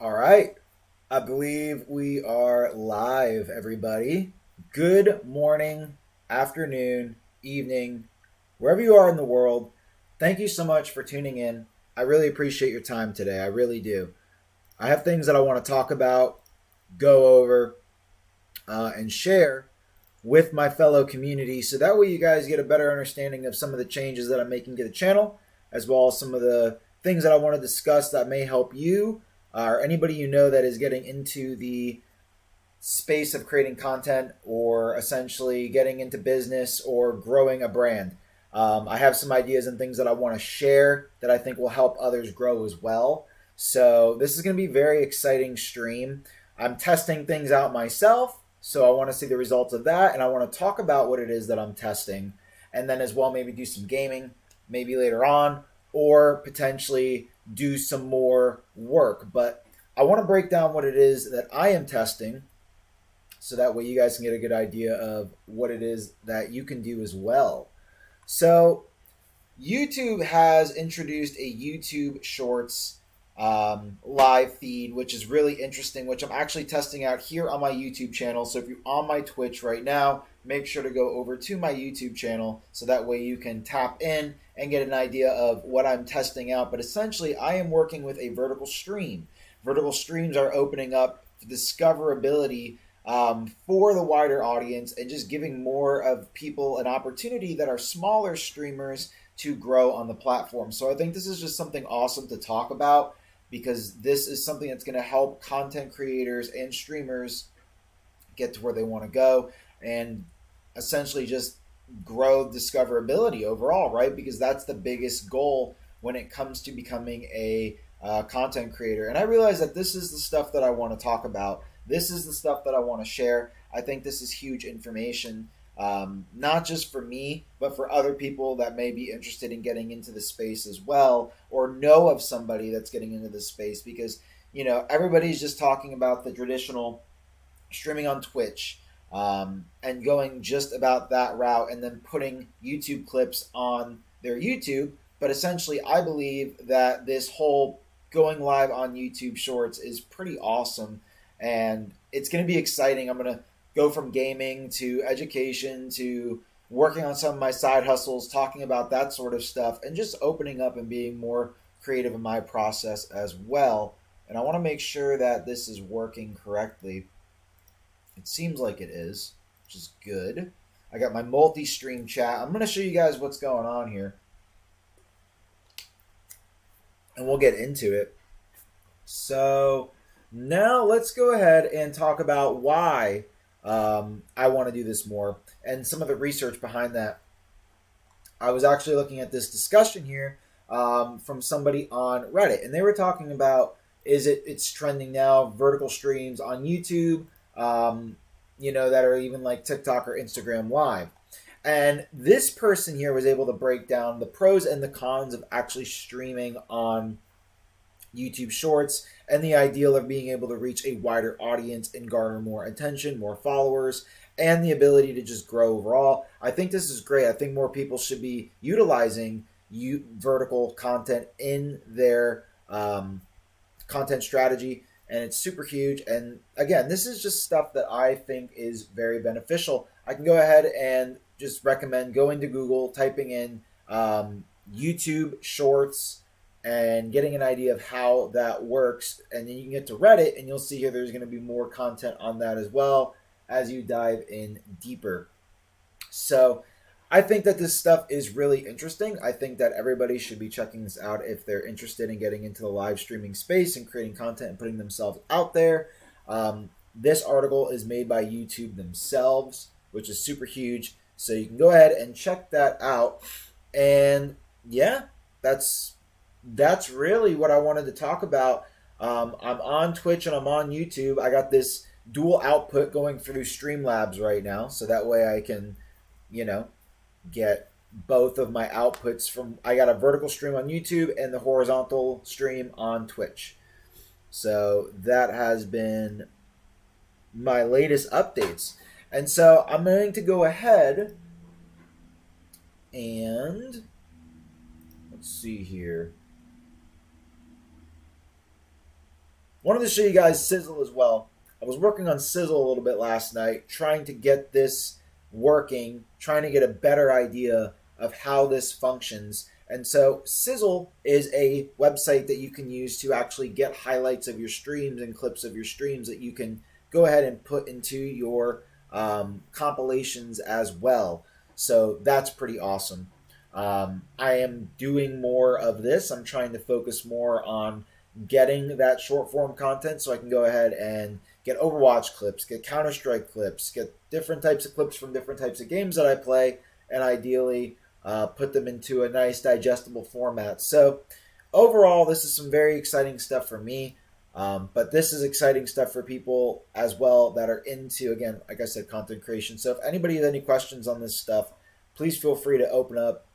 All right. I believe we are live, everybody. Good morning, afternoon, evening, wherever you are in the world. Thank you so much for tuning in. I really appreciate your time today. I really do. I have things that I want to talk about, go over, and share with my fellow community so that way you guys get a better understanding of some of the changes that I'm making to the channel, as well as some of the things that I want to discuss that may help you or anybody you know that is getting into the space of creating content or essentially getting into business or growing a brand. I have some ideas and things that I want to share that I think will help others grow as well. So this is going to be a very exciting stream. I'm testing things out myself, so I want to see the results of that, and I want to talk about what it is that I'm testing, and then as well maybe do some gaming, maybe later on, or potentially do some more work. But I want to break down what it is that I am testing so that way you guys can get a good idea of what it is that you can do as well. So, YouTube has introduced a YouTube Shorts live feed, which is really interesting, which I'm actually testing out here on my YouTube channel. So, if you're on my Twitch right now, make sure to go over to my YouTube channel so that way you can tap in and get an idea of what I'm testing out. But essentially, I am working with a vertical stream. Vertical streams are opening up discoverability for the wider audience and just giving more of people an opportunity that are smaller streamers to grow on the platform. So I think this is just something awesome to talk about because this is something that's going to help content creators and streamers get to where they want to go and essentially just grow discoverability overall, right? Because that's the biggest goal when it comes to becoming a content creator. And I realize that this is the stuff that I want to talk about. This is the stuff that I want to share. I think this is huge information, not just for me, but for other people that may be interested in getting into the space as well, or know of somebody that's getting into the space. Because everybody's just talking about the traditional streaming on Twitch, and going just about that route, and then putting YouTube clips on their YouTube. But essentially, I believe that this whole going live on YouTube Shorts is pretty awesome, and it's going to be exciting. I'm going to go from gaming to education to working on some of my side hustles, talking about that sort of stuff, and just opening up and being more creative in my process as well. And I want to make sure that this is working correctly. It seems like it is, which is good. I got my multi-stream chat. I'm going to show you guys what's going on here, and we'll get into it. So now let's go ahead and talk about why I want to do this more and some of the research behind that. I was actually looking at this discussion here from somebody on Reddit, and they were talking about it's trending now, vertical streams on YouTube, that are even like TikTok or Instagram Live. And this person here was able to break down the pros and the cons of actually streaming on YouTube Shorts and the ideal of being able to reach a wider audience and garner more attention, more followers, and the ability to just grow overall. I think this is great. I think more people should be utilizing vertical content in their content strategy, and it's super huge. And again, this is just stuff that I think is very beneficial. I can go ahead and just recommend going to Google, typing in YouTube Shorts, and getting an idea of how that works. And then you can get to Reddit, and you'll see here there's going to be more content on that as well as you dive in deeper. So I think that this stuff is really interesting. I think that everybody should be checking this out if they're interested in getting into the live streaming space and creating content and putting themselves out there. This article is made by YouTube themselves, which is super huge. So you can go ahead and check that out. And yeah, that's really what I wanted to talk about. I'm on Twitch and I'm on YouTube. I got this dual output going through Streamlabs right now, so that way I can, get both of my outputs from. I got a vertical stream on YouTube and the horizontal stream on Twitch. So that has been my latest updates. And so I'm going to go ahead and let's see here. Wanted to show you guys Sizzle as well. I was working on Sizzle a little bit last night, trying to get this working, trying to get a better idea of how this functions. And so Sizzle is a website that you can use to actually get highlights of your streams and clips of your streams that you can go ahead and put into your compilations as well. So that's pretty awesome. I am doing more of this. I'm trying to focus more on getting that short form content so I can go ahead and get Overwatch clips, get Counter-Strike clips, get different types of clips from different types of games that I play, and ideally put them into a nice digestible format. So overall, this is some very exciting stuff for me, but this is exciting stuff for people as well that are into, again, like I said, content creation. So if anybody has any questions on this stuff, please feel free to open up,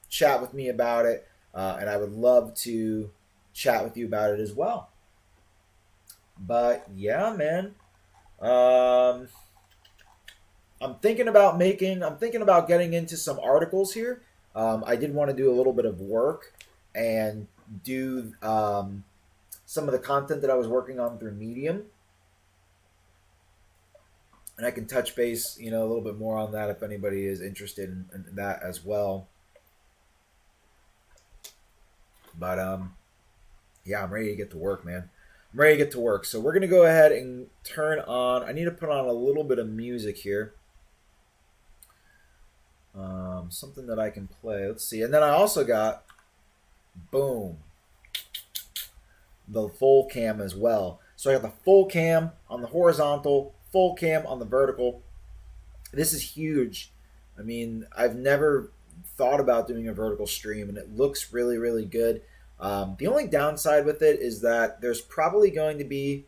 chat with me about it, and I would love to chat with you about it as well. But yeah, man, I'm thinking about getting into some articles here. I did want to do a little bit of work and do some of the content that I was working on through Medium. And I can touch base, a little bit more on that if anybody is interested in that as well. But yeah, I'm ready to get to work, man. I'm ready to get to work. So we're going to go ahead and turn on, I need to put on a little bit of music here. Something that I can play. Let's see. And then I also got, boom, the full cam as well. So I got the full cam on the horizontal, full cam on the vertical. This is huge. I mean, I've never thought about doing a vertical stream, and it looks really, really good. The only downside with it is that there's probably going to be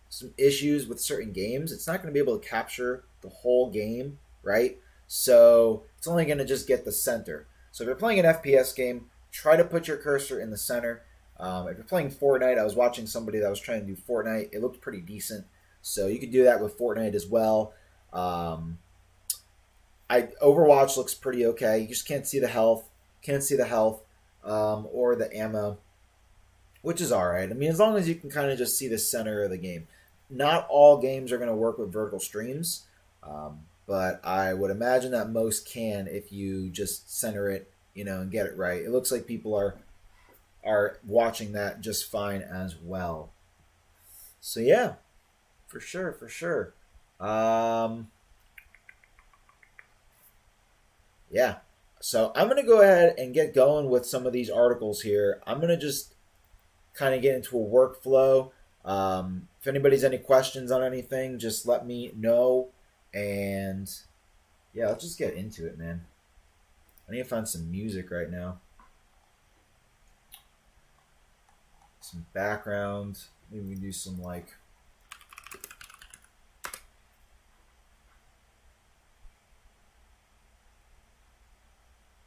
some issues with certain games. It's not going to be able to capture the whole game, right? So it's only going to just get the center. So if you're playing an FPS game, try to put your cursor in the center. If you're playing Fortnite, I was watching somebody that was trying to do Fortnite. It looked pretty decent. So you could do that with Fortnite as well. Overwatch looks pretty okay. You just can't see the health. Or the ammo, which is all right. I mean, as long as you can kind of just see the center of the game. Not all games are going to work with vertical streams, but I would imagine that most can if you just center it, and get it right. It looks like people are watching that just fine as well. So yeah, for sure. Yeah. So I'm going to go ahead and get going with some of these articles here. I'm going to just kind of get into a workflow. If anybody's any questions on anything, just let me know. And yeah, let's just get into it, man. I need to find some music right now. Some background. Maybe we can do some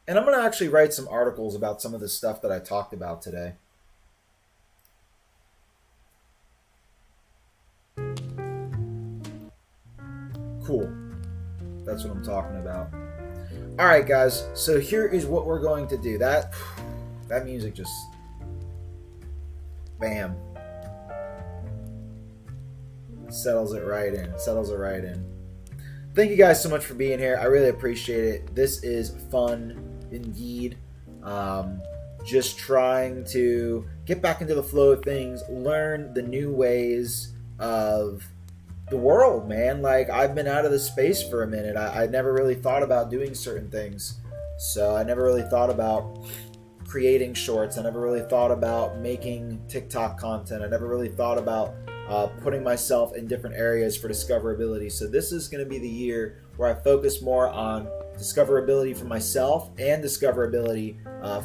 And I'm going to actually write some articles about some of the stuff that I talked about today. Cool. That's what I'm talking about. All right, guys. So here is what we're going to do. That music just... Bam. Settles it right in. Thank you guys so much for being here. I really appreciate it. This is fun. Indeed. Just trying to get back into the flow of things, learn the new ways of the world, man. I've been out of the space for a minute. I never really thought about doing certain things. So I never really thought about creating shorts. I never really thought about making TikTok content. I never really thought about putting myself in different areas for discoverability. So this is going to be the year where I focus more on discoverability for myself and discoverability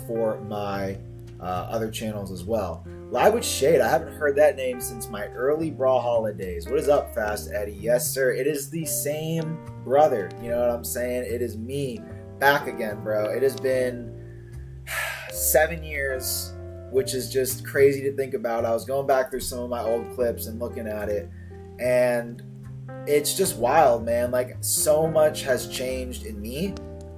for my other channels as well. Live with Shade, I haven't heard that name since my early Brawlhalla days. What is up, Fast Eddie? Yes, sir. It is the same brother. You know what I'm saying? It is me back again, bro. It has been 7 years, which is just crazy to think about. I was going back through some of my old clips and looking at it, and it's just wild, man. So much has changed in me,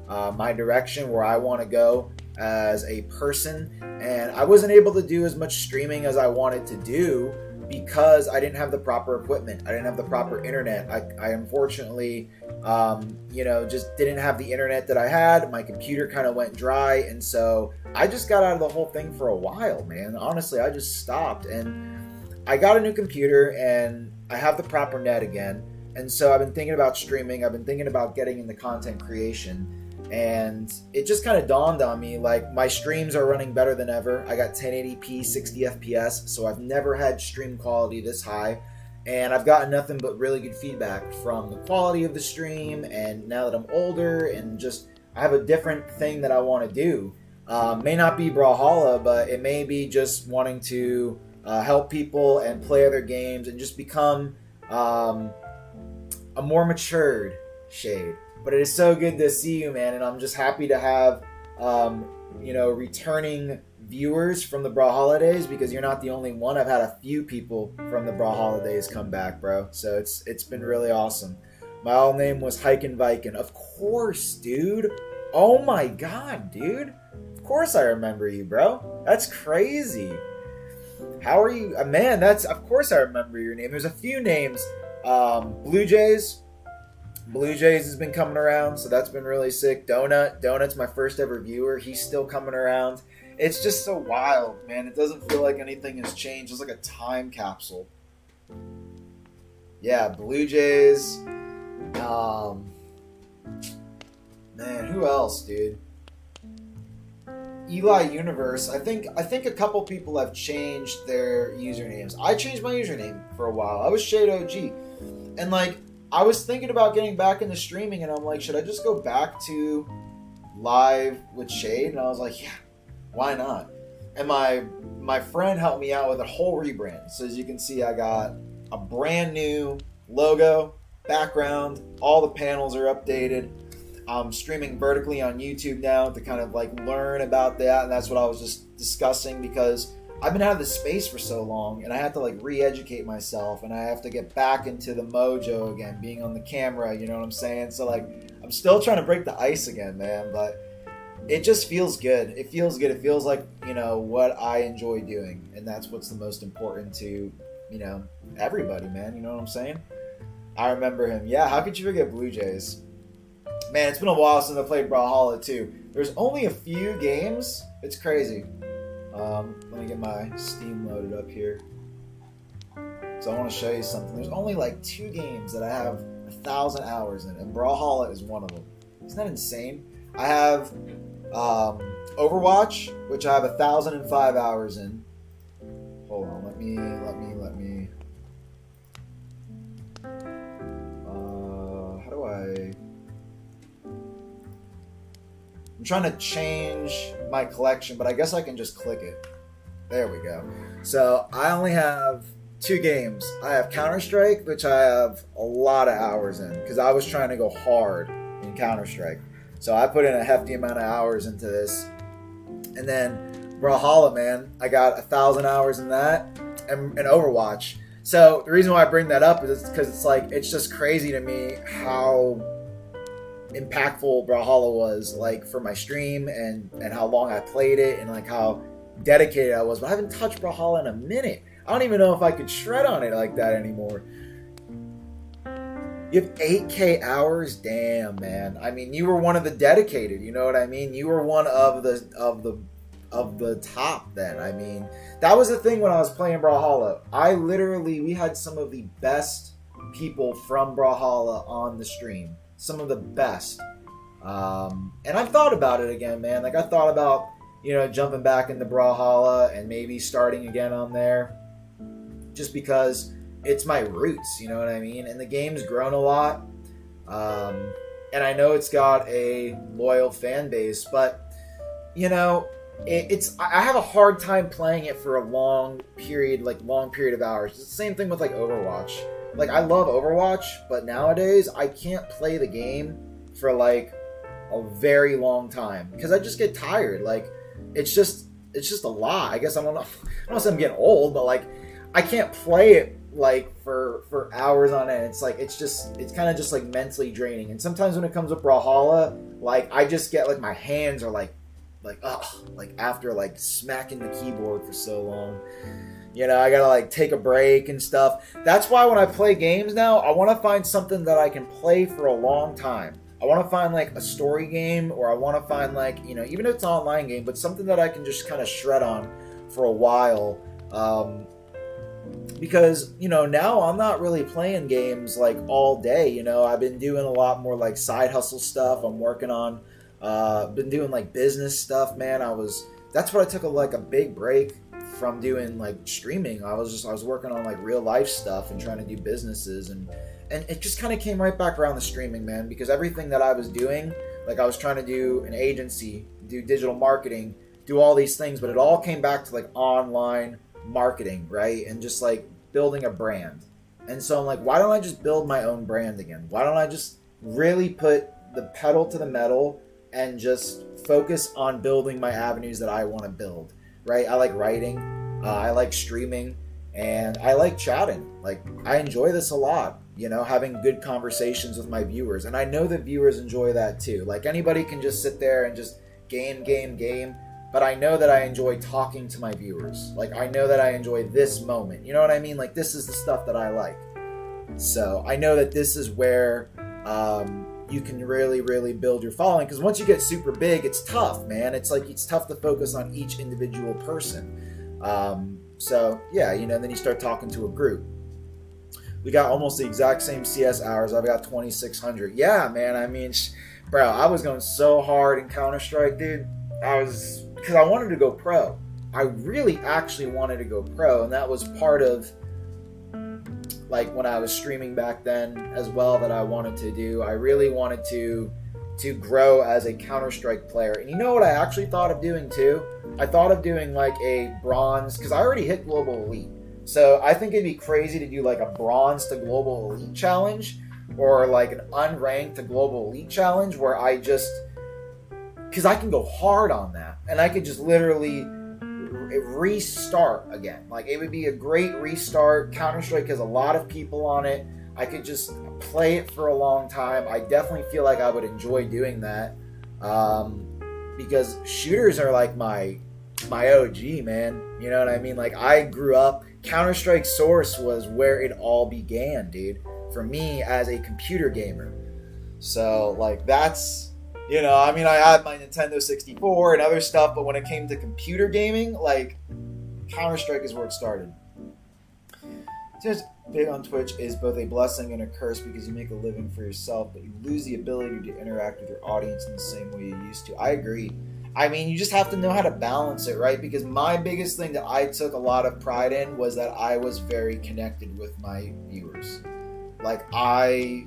my direction, where I want to go, as a person, and I wasn't able to do as much streaming as I wanted to do because I didn't have the proper equipment. I didn't have the proper internet. I unfortunately, just didn't have the internet that I had. My computer kind of went dry, and so I just got out of the whole thing for a while, man. Honestly, I just stopped, and I got a new computer, and I have the proper net again. And so I've been thinking about streaming. I've been thinking about getting into content creation. And it just kind of dawned on me, like, my streams are running better than ever. I got 1080p, 60 FPS, so I've never had stream quality this high. And I've gotten nothing but really good feedback from the quality of the stream. And now that I'm older and just I have a different thing that I want to do. May not be Brawlhalla, but it may be just wanting to help people and play other games and just become a more matured Shade. But it is so good to see you, man, and I'm just happy to have, returning viewers from the Brawlhalla days, because you're not the only one. I've had a few people from the Brawlhalla days come back, bro. So it's been really awesome. My old name was Hikin' Viking. Of course, dude. Oh my god, dude. Of course I remember you, bro. That's crazy. How are you? Man, of course I remember your name. There's a few names. Blue Jays has been coming around, so that's been really sick. Donut's my first ever viewer. He's still coming around. It's just so wild, man. It doesn't feel like anything has changed. It's like a time capsule. Yeah, Blue Jays. Man, who else, dude? Eli Universe. I think a couple people have changed their usernames. I changed my username for a while. I was Shade OG. And I was thinking about getting back into streaming, and I'm like, should I just go back to live with Shade? And I was like, yeah, why not? And my friend helped me out with a whole rebrand. So as you can see, I got a brand new logo, background, all the panels are updated. I'm streaming vertically on YouTube now to kind of learn about that, and that's what I was just discussing, because I've been out of the space for so long, and I have to re-educate myself, and I have to get back into the mojo again, being on the camera, you know what I'm saying? So I'm still trying to break the ice again, man, but it just feels good. It feels good. It feels like, what I enjoy doing, and that's what's the most important to, everybody, man, you know what I'm saying? I remember him. Yeah, how could you forget Blue Jays? Man, it's been a while since I played Brawlhalla too. There's only a few games. It's crazy. Let me get my Steam loaded up here. So I want to show you something. There's only 2 games that I have 1,000 hours in, and Brawlhalla is one of them. Isn't that insane? I have Overwatch, which I have 1,005 hours in. Hold on, let me. How do I? I'm trying to change my collection, but I guess I can just click it. There we go. So I only have 2 games. I have Counter-Strike, which I have a lot of hours in, because I was trying to go hard in Counter-Strike. So I put in a hefty amount of hours into this. And then Brawlhalla, man, I got 1,000 hours in that, and Overwatch. So the reason why I bring that up is because it's just crazy to me how impactful Brawlhalla was for my stream, and how long I played it, and how dedicated I was. But I haven't touched Brawlhalla in a minute. I don't even know if I could shred on it like that anymore. You have 8K hours? Damn, man. I mean, you were one of the dedicated, you know what I mean? You were one of the top then. I mean, that was the thing when I was playing Brawlhalla. We had some of the best people from Brawlhalla on the stream. Some of the best. And I've thought about it again, man. I thought about, jumping back into Brawlhalla and maybe starting again on there. Just because it's my roots, you know what I mean? And the game's grown a lot. And I know it's got a loyal fan base, but, I have a hard time playing it for a long period of hours. It's the same thing with Overwatch. I love Overwatch, but nowadays I can't play the game for a very long time because I just get tired. It's just a lot. I guess I don't know if I'm getting old, but I can't play it for hours on end. It's kind of just mentally draining. And sometimes when it comes to Brawlhalla, I just get my hands are like, oh, like after like smacking the keyboard for so long. I gotta like take a break and stuff. That's why when I play games now, I want to find something that I can play for a long time. I want to find like a story game, or I want to find like, even if it's an online game, but something that I can just kind of shred on for a while. Because, now I'm not really playing games like all day. I've been doing a lot more like side hustle stuff. I'm working on, been doing like business stuff, man. That's what I took a big break from doing like streaming. I was working on like real life stuff and trying to do businesses, and it just kind of came right back around the streaming, man, because everything that I was doing, like I was trying to do an agency, do digital marketing, do all these things, but it all came back to like online marketing, right? And just like building a brand. And so I'm like, why don't I just build my own brand again? Why don't I just really put the pedal to the metal and just focus on building my avenues that I want to build, right? I like writing, I like streaming, and I like chatting. Like, I enjoy this a lot, having good conversations with my viewers. And I know that viewers enjoy that too. Like, anybody can just sit there and just game, but I know that I enjoy talking to my viewers. Like, I know that I enjoy this moment. You know what I mean? Like, this is the stuff that I like. So I know that this is where you can really, really build your following. Because once you get super big, it's tough, man. It's like, it's tough to focus on each individual person. So yeah, then you start talking to a group. We got almost the exact same CS hours. I've got 2,600. Yeah, man. I mean, bro, I was going so hard in Counter-Strike, dude. Because I wanted to go pro. I really actually wanted to go pro, and that was part of like when I was streaming back then as well that I wanted to do. I really wanted to grow as a Counter-Strike player. And you know what I actually thought of doing too? I thought of doing like a bronze, because I already hit Global Elite. So I think it'd be crazy to do like a bronze to Global Elite challenge, or like an unranked to Global Elite challenge, where I just, because I can go hard on that, and I could just literally restart again. Like, it would be a great restart. Counter-Strike has a lot of people on it. I could just play it for a long time. I definitely feel like I would enjoy doing that, because shooters are like my OG, man. You know what I mean? Like, I grew up, Counter-Strike Source was where it all began, dude, for me as a computer gamer. So like, that's, I mean, I had my Nintendo 64 and other stuff, but when it came to computer gaming, like, Counter-Strike is where it started. Just being on Twitch is both a blessing and a curse, because you make a living for yourself, but you lose the ability to interact with your audience in the same way you used to. I agree. I mean, you just have to know how to balance it, right? Because my biggest thing that I took a lot of pride in was that I was very connected with my viewers. Like, I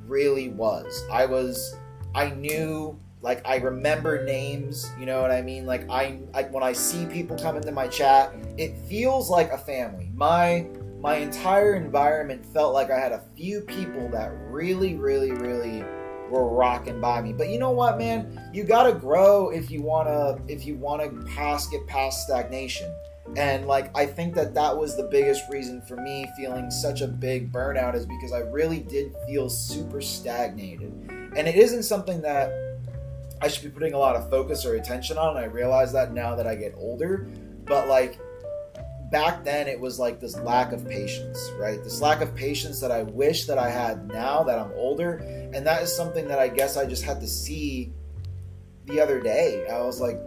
really was. I knew, like, I remember names, you know what I mean? Like, I when I see people come into my chat, it feels like a family. My entire environment felt like I had a few people that really, really, really were rocking by me. But you know what, man? You gotta grow if you wanna get past stagnation. And like, I think that was the biggest reason for me feeling such a big burnout, is because I really did feel super stagnated. And it isn't something that I should be putting a lot of focus or attention on. And I realize that now that I get older. But like, back then it was like this lack of patience, right? This lack of patience that I wish that I had now that I'm older. And that is something that I guess I just had to see the other day. I was like,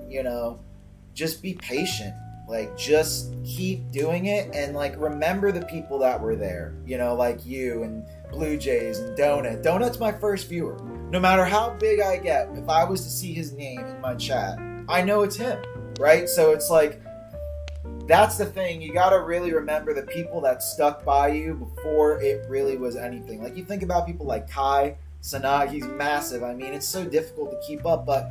just be patient. Like, just keep doing it, and like, remember the people that were there, like you and Blue Jays and Donut. Donut's my first viewer. No matter how big I get, if I was to see his name in my chat, I know it's him, right? So it's like, that's the thing. You got to really remember the people that stuck by you before it really was anything. Like, you think about people like Kai Sanaa, he's massive. I mean, it's so difficult to keep up, but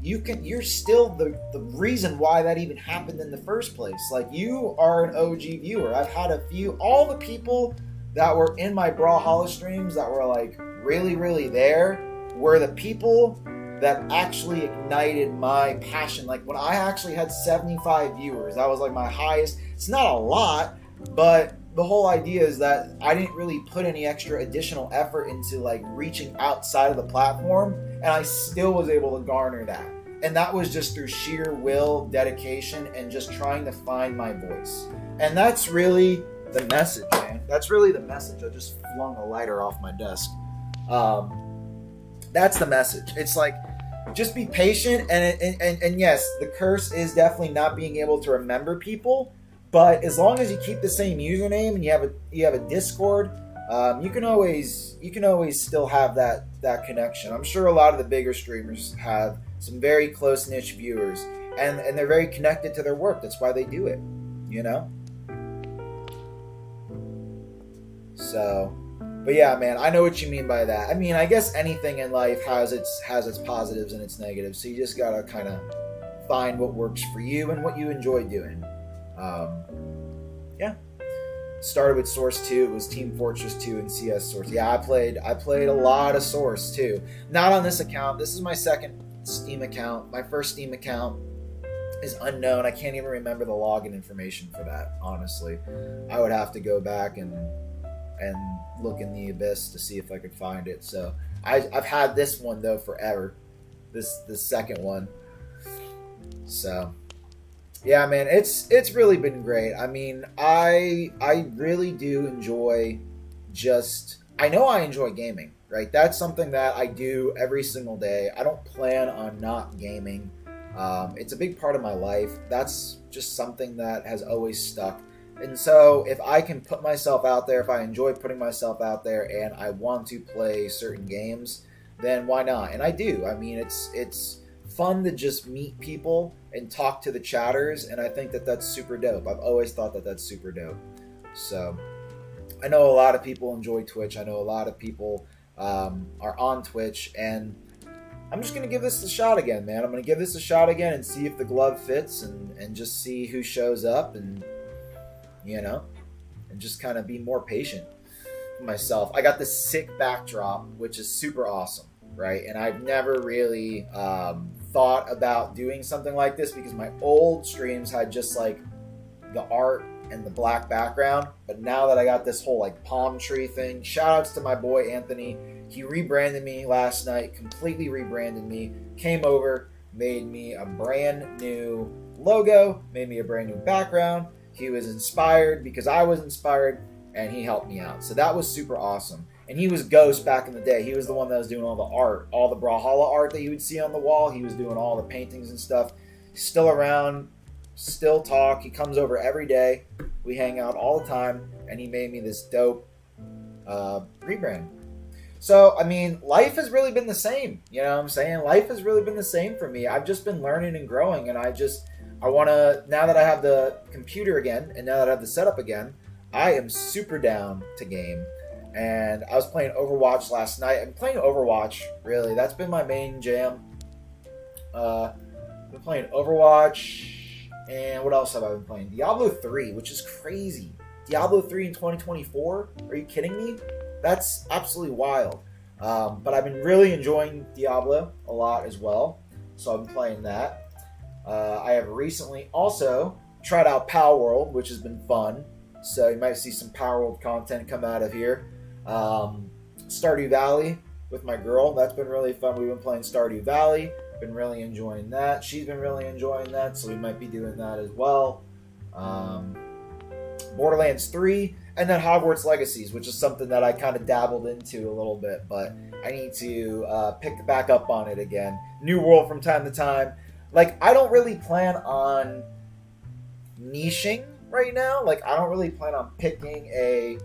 you're still the reason why that even happened in the first place. Like, you are an OG viewer. I've had a few, all the people that were in my Brawlhalla streams that were like really, really there were the people that actually ignited my passion. Like, when I actually had 75 viewers, that was like my highest. It's not a lot, but the whole idea is that I didn't really put any extra additional effort into like reaching outside of the platform, and I still was able to garner that. And that was just through sheer will, dedication, and just trying to find my voice. And that's really the message, man. That's really the message. I just flung a lighter off my desk. That's the message. It's like, just be patient. And yes, the curse is definitely not being able to remember people. But as long as you keep the same username and you have a Discord, you can always still have that connection. I'm sure a lot of the bigger streamers have some very close niche viewers, and they're very connected to their work. That's why they do it, you know. So, but yeah, man, I know what you mean by that. I mean, I guess anything in life has its positives and its negatives. So you just gotta kind of find what works for you and what you enjoy doing. Yeah. Started with Source 2. It was Team Fortress 2 and CS Source. Yeah, I played a lot of Source too. Not on this account. This is my second Steam account. My first Steam account is unknown. I can't even remember the login information for that, honestly. I would have to go back and look in the abyss to see if I could find it. So I've had this one though forever. This second one. So yeah, man, it's really been great. I mean, I really do enjoy I know I enjoy gaming, right? That's something that I do every single day. I don't plan on not gaming. It's a big part of my life. That's just something that has always stuck. And so if I can put myself out there, if I enjoy putting myself out there and I want to play certain games, then why not? And I do. I mean, it's fun to just meet people and talk to the chatters, and I think that that's super dope. I've always thought that that's super dope. So I know a lot of people enjoy Twitch. I know a lot of people are on Twitch, and I'm just going to give this a shot again, man. I'm going to give this a shot again and see if the glove fits and just see who shows up and, you know, and just kind of be more patient with myself. I got this sick backdrop, which is super awesome, right? And I've never really thought about doing something like this because my old streams had just like the art and the black background. But now that I got this whole like palm tree thing, shout outs to my boy Anthony. He rebranded me last night, completely rebranded me, came over, made me a brand new logo, made me a brand new background. He was inspired because I was inspired, and he helped me out. So that was super awesome. And he was Ghost back in the day. He was the one that was doing all the art, all the Brawlhalla art that you would see on the wall. He was doing all the paintings and stuff. He's still around, still talk. He comes over every day. We hang out all the time, and he made me this dope rebrand. So, I mean, life has really been the same. You know what I'm saying? Life has really been the same for me. I've just been learning and growing, and I want to, now that I have the computer again, and now that I have the setup again, I am super down to game. And I was playing Overwatch last night. I'm playing Overwatch, really. That's been my main jam. I've been playing Overwatch, and what else have I been playing? Diablo 3, which is crazy. Diablo 3 in 2024? Are you kidding me? That's absolutely wild. But I've been really enjoying Diablo a lot as well. So I've been playing that. I have recently also tried out Power World, which has been fun. So you might see some Power World content come out of here. Stardew Valley with my girl. That's been really fun. We've been playing Stardew Valley. Been really enjoying that. She's been really enjoying that, so we might be doing that as well. Borderlands 3, and then Hogwarts Legacies, which is something that I kind of dabbled into a little bit, but I need to pick back up on it again. New World from time to time. Like, I don't really plan on niching right now. Like, I don't really plan on picking a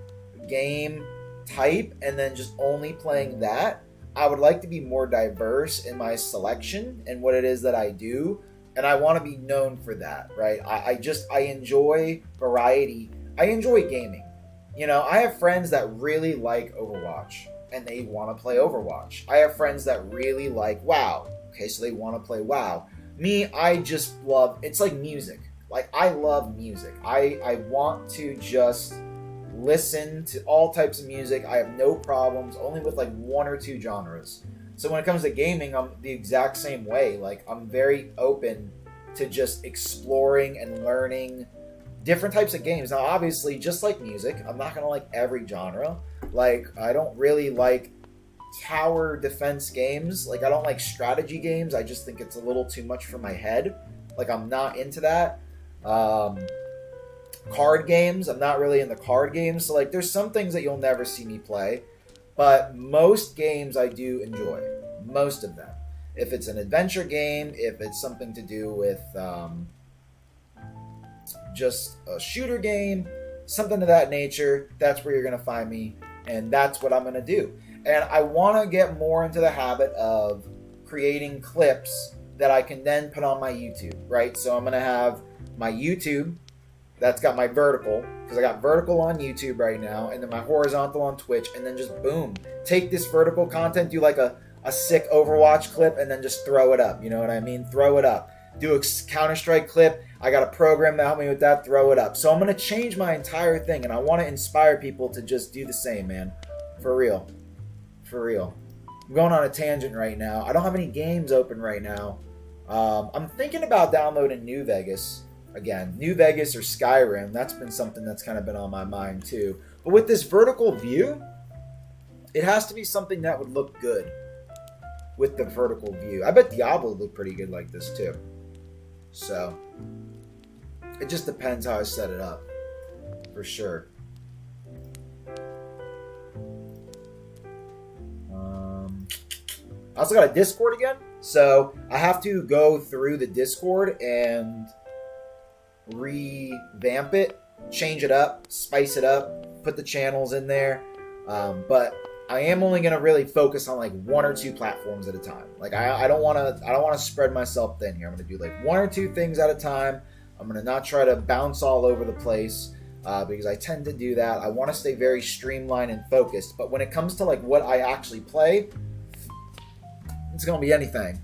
game type and then just only playing that. I would like to be more diverse in my selection and what it is that I do, and I want to be known for that, right? I enjoy variety. I enjoy gaming. You know, I have friends that really like Overwatch and they want to play Overwatch. I have friends that really like WoW. Okay, so they want to play WoW. Me, I just love, it's like music. Like, I love music. I want to just listen to all types of music. I have no problems, only with like one or two genres. So when it comes to gaming, I'm the exact same way. Like, I'm very open to just exploring and learning different types of games. Now, obviously, just like music, I'm not going to like every genre. Like, I don't really like tower defense games. Like, I don't like strategy games. I just think it's a little too much for my head. Like, I'm not into that. Card games, I'm not really into card games. So, like, there's some things that you'll never see me play. But most games I do enjoy. Most of them. If it's an adventure game, if it's something to do with just a shooter game, something of that nature, that's where you're going to find me. And that's what I'm going to do. And I want to get more into the habit of creating clips that I can then put on my YouTube, right? So I'm going to have my YouTube that's got my vertical, because I got vertical on YouTube right now, and then my horizontal on Twitch, and then just boom, take this vertical content, do like a sick Overwatch clip, and then just throw it up. You know what I mean? Throw it up. Do a Counter-Strike clip. I got a program to help me with that. Throw it up. So I'm going to change my entire thing, and I want to inspire people to just do the same, man. For real. For real. I'm going on a tangent right now. I don't have any games open right now. I'm thinking about downloading New Vegas. Again, New Vegas or Skyrim. That's been something that's kind of been on my mind too. But with this vertical view, it has to be something that would look good with the vertical view. I bet Diablo would look pretty good like this too. So, it just depends how I set it up. For sure. I also got a Discord again. So, I have to go through the Discord and revamp it, change it up, spice it up, put the channels in there. But I am only going to really focus on like one or two platforms at a time. Like I don't want to spread myself thin here. I'm going to do like one or two things at a time. I'm going to not try to bounce all over the place because I tend to do that. I want to stay very streamlined and focused. But when it comes to like what I actually play, it's going to be anything.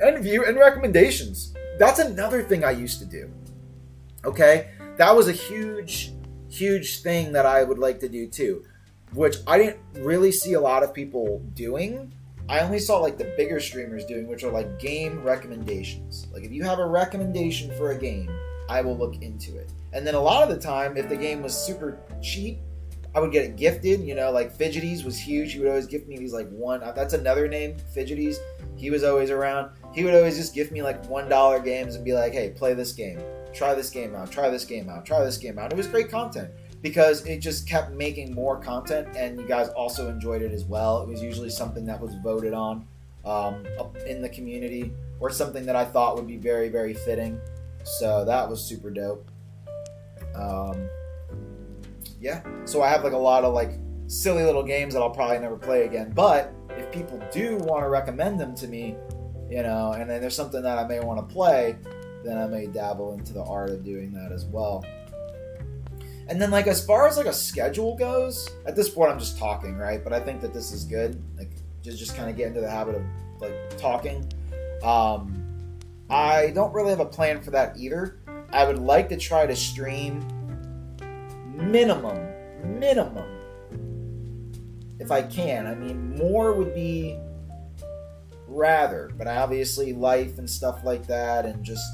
And recommendations. That's another thing I used to do. Okay? That was a huge thing that I would like to do too, which I didn't really see a lot of people doing. I only saw like the bigger streamers doing, which are like game recommendations. Like if you have a recommendation for a game, I will look into it. And then a lot of the time, if the game was super cheap, I would get it gifted. You know, like Fidgeties was huge. He would always gift me these like that's another name, Fidgeties. He was always around. He would always just gift me like $1 games and be like, hey, play this game. Try this game out. Try this game out. Try this game out. It was great content because it just kept making more content and you guys also enjoyed it as well. It was usually something that was voted on in the community or something that I thought would be very, very fitting. So that was super dope. Yeah. So I have like a lot of like silly little games that I'll probably never play again. But if people do want to recommend them to me, you know, and then there's something that I may want to play, then I may dabble into the art of doing that as well. And then like as far as like a schedule goes, at this point I'm just talking, right? But I think that this is good. Like just kind of get into the habit of like talking. I don't really have a plan for that either. I would like to try to stream minimum, if I can. I mean, more would be rather, but obviously life and stuff like that and just,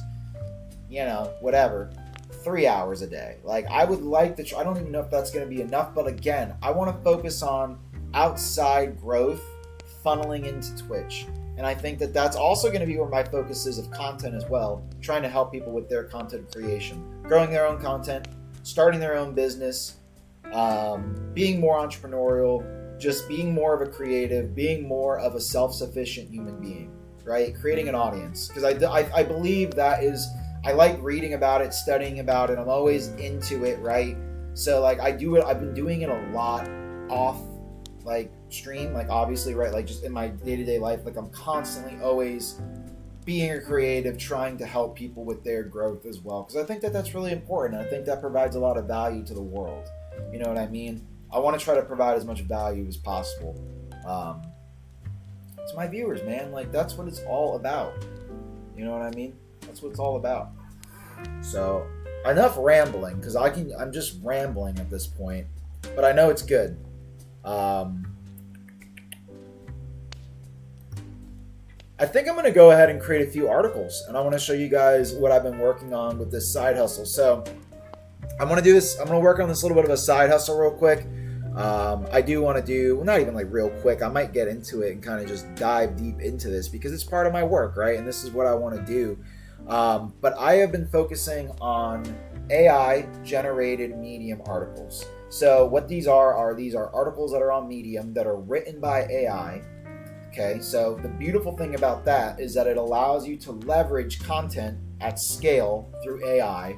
you know, whatever. 3 hours a day. Like, I would like to try, I don't even know if that's going to be enough, but again, I want to focus on outside growth funneling into Twitch. And I think that that's also going to be where my focus is of content as well, trying to help people with their content creation, growing their own content, starting their own business, being more entrepreneurial, just being more of a creative, being more of a self-sufficient human being, right? Creating an audience. Because I believe that is, I like reading about it, studying about it. I'm always into it, right? So like I do it, I've been doing it a lot off like stream, like obviously, right? Like just in my day-to-day life, like I'm constantly always being a creative, trying to help people with their growth as well. Because I think that that's really important. I think that provides a lot of value to the world. You know what I mean? I want to try to provide as much value as possible to my viewers, man. Like that's what it's all about. You know what I mean? That's what it's all about. So enough rambling, because I'm just rambling at this point, but I know it's good. I think I'm going to go ahead and create a few articles, and I want to show you guys what I've been working on with this side hustle. So I'm going to do this. I'm going to work on this little bit of a side hustle real quick. I do want to do, well, not even like real quick, I might get into it and kind of just dive deep into this because it's part of my work, right? And this is what I want to do. But I have been focusing on AI generated Medium articles. So what these are articles that are on Medium that are written by AI. Okay, so the beautiful thing about that is that it allows you to leverage content at scale through AI,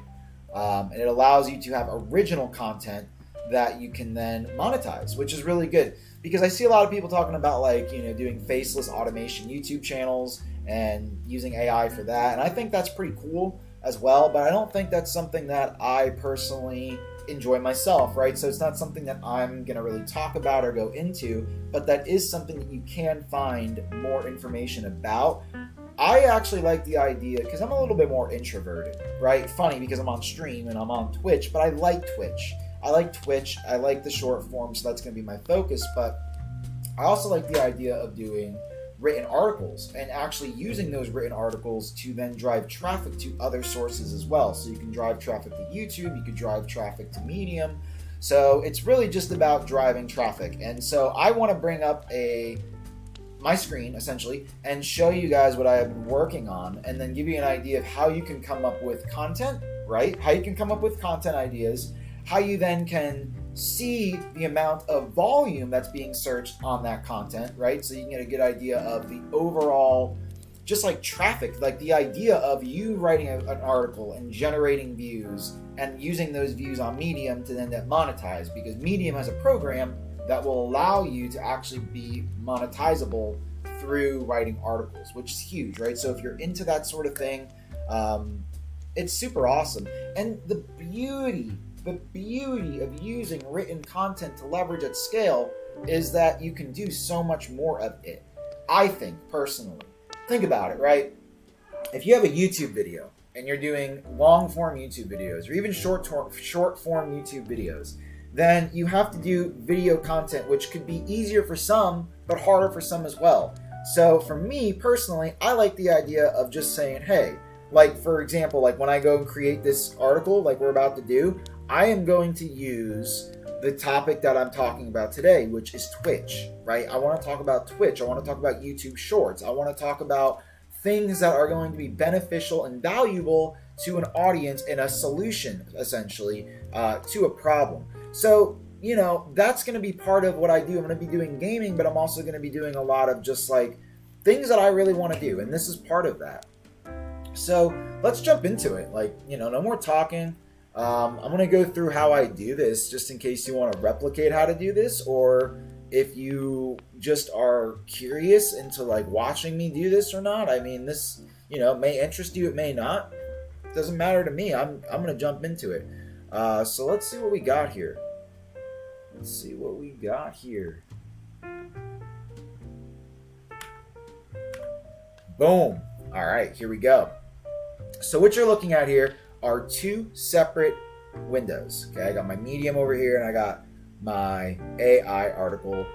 and it allows you to have original content that you can then monetize, which is really good because I see a lot of people talking about like, doing faceless automation YouTube channels and using AI for that. And I think that's pretty cool as well, but I don't think that's something that I personally enjoy myself, right? So it's not something that I'm going to really talk about or go into, but that is something that you can find more information about. I actually like the idea because I'm a little bit more introverted, right? Funny because I'm on stream and I'm on Twitch, but I like Twitch. I like the short form, so that's going to be my focus, but I also like the idea of doing written articles and actually using those written articles to then drive traffic to other sources as well. So you can drive traffic to YouTube, you could drive traffic to Medium. So it's really just about driving traffic. And so I want to bring up my screen essentially and show you guys what I have been working on and then give you an idea of how you can come up with content, right? How you can come up with content ideas, how you then can see the amount of volume that's being searched on that content, right? So you can get a good idea of the overall, just like traffic, like the idea of you writing an article and generating views and using those views on Medium to then get monetized, because Medium has a program that will allow you to actually be monetizable through writing articles, which is huge, right? So if you're into that sort of thing, it's super awesome. And the beauty of using written content to leverage at scale is that you can do so much more of it. I think, personally. Think about it, right? If you have a YouTube video and you're doing long form YouTube videos or even short form YouTube videos, then you have to do video content, which could be easier for some, but harder for some as well. So for me personally, I like the idea of just saying, hey, like for example, like when I go and create this article like we're about to do, I am going to use the topic that I'm talking about today, which is Twitch, right? I want to talk about Twitch. I want to talk about YouTube Shorts. I want to talk about things that are going to be beneficial and valuable to an audience and a solution, essentially, to a problem. So, that's going to be part of what I do. I'm going to be doing gaming, but I'm also going to be doing a lot of just like things that I really want to do. And this is part of that. So let's jump into it. Like, no more talking. I'm going to go through how I do this just in case you want to replicate how to do this, or if you just are curious into like watching me do this or not. I mean, this, may interest you, it may not. It doesn't matter to me. I'm going to jump into it. So let's see what we got here. Boom. All right, here we go. So what you're looking at here are two separate windows. Okay, I got my Medium over here and I got my AI article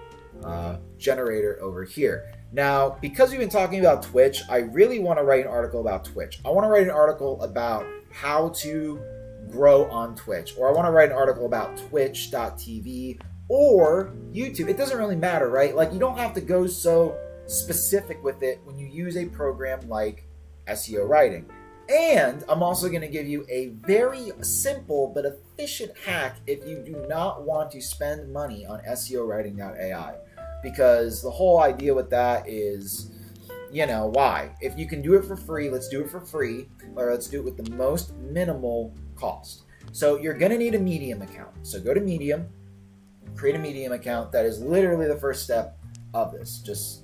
generator over here. Now, because we've been talking about Twitch, I really want to write an article about Twitch. I want to write an article about how to grow on Twitch, or I want to write an article about twitch.tv or YouTube. It doesn't really matter, right? Like, you don't have to go so specific with it when you use a program like SEO writing. And I'm also going to give you a very simple but efficient hack if you do not want to spend money on SEO writing.ai. Because the whole idea with that is, why? If you can do it for free, let's do it for free, or let's do it with the most minimal cost. So you're going to need a Medium account. So go to Medium, create a Medium account. That is literally the first step of this. Just,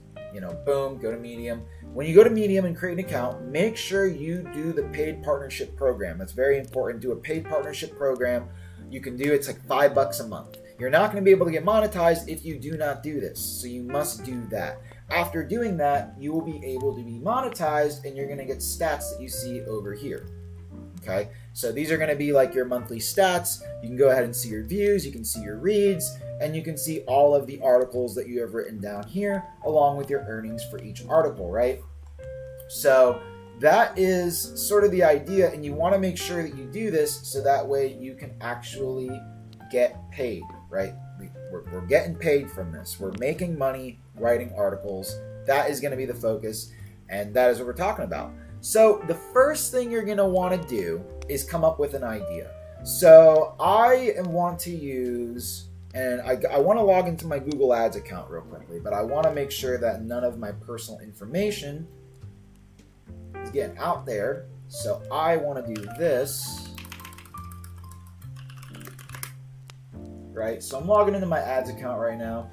boom, go to Medium. When you go to Medium and create an account, make sure you do the paid partnership program. That's very important. Do a paid partnership program. You can do, it's like $5 a month. You're not going to be able to get monetized if you do not do this. So you must do that. After doing that, you will be able to be monetized and you're going to get stats that you see over here. Okay, so these are going to be like your monthly stats. You can go ahead and see your views, you can see your reads, and you can see all of the articles that you have written down here, along with your earnings for each article, right? So that is sort of the idea, and you want to make sure that you do this so that way you can actually get paid, right? We're getting paid from this. We're making money writing articles. That is going to be the focus, and that is what we're talking about. So the first thing you're going to want to do is come up with an idea. So I want to use, and I want to log into my Google Ads account real quickly, but I want to make sure that none of my personal information is getting out there. So I want to do this. Right, so I'm logging into my ads account right now.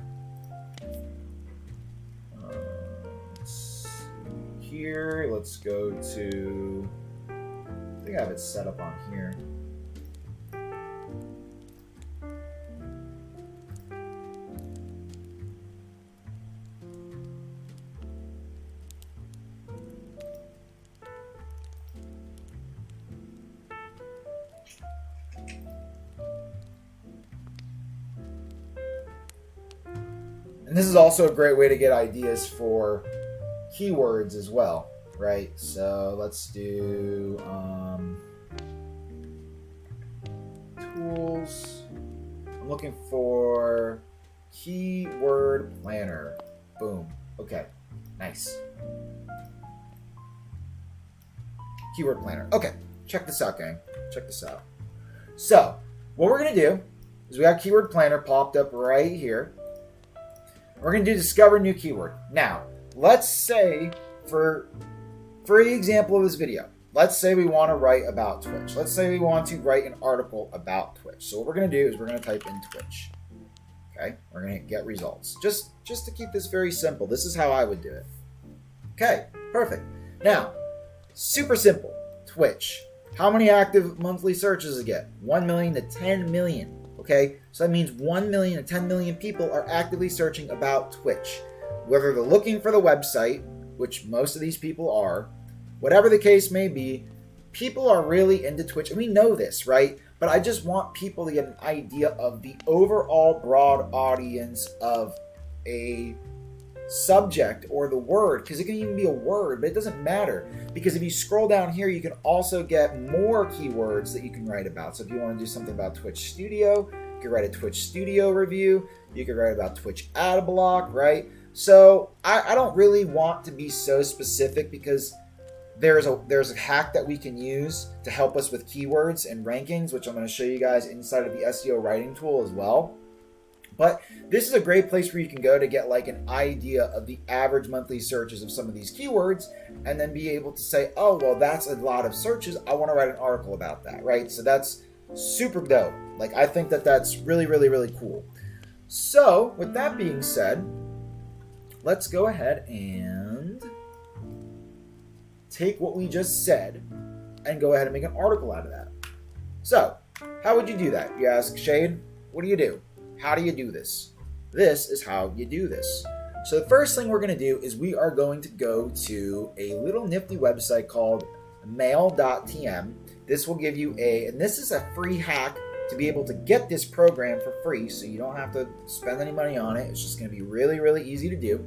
Let's see here. Let's go to, I think I have it set up on here. And this is also a great way to get ideas for keywords as well, right? So let's do tools. I'm looking for keyword planner. Boom. Okay, nice. Keyword planner. Okay, check this out, gang. Check this out. So what we're going to do is we got keyword planner popped up right here. We're going to do discover new keyword. Now, let's say for the example of this video, let's say we want to write about Twitch. Let's say we want to write an article about Twitch. So what we're going to do is we're going to type in Twitch. Okay, we're going to get results. Just to keep this very simple, this is how I would do it. Okay, perfect. Now, super simple. Twitch. How many active monthly searches does it get? 1 million to 10 million. Okay, so that means 1 million to 10 million people are actively searching about Twitch. Whether they're looking for the website, which most of these people are, whatever the case may be, people are really into Twitch. And we know this, right? But I just want people to get an idea of the overall broad audience of a subject or the word, because it can even be a word, but it doesn't matter, because if you scroll down here you can also get more keywords that you can write about. So if you want to do something about Twitch Studio, you can write a Twitch Studio review, you can write about Twitch ad block, right? So I don't really want to be so specific, because there's a hack that we can use to help us with keywords and rankings, which I'm going to show you guys inside of the SEO writing tool as well. But this is a great place where you can go to get like an idea of the average monthly searches of some of these keywords, and then be able to say, oh, well, that's a lot of searches. I want to write an article about that, right? So that's super dope. Like, I think that that's really, really, really cool. So with that being said, let's go ahead and take what we just said and go ahead and make an article out of that. So how would you do that? You ask, Shade, what do you do? How do you do this? This is how you do this. So the first thing we're going to do is we are going to go to a little nifty website called mail.tm. This will give you and this is a free hack to be able to get this program for free, so you don't have to spend any money on it. It's just going to be really, really easy to do.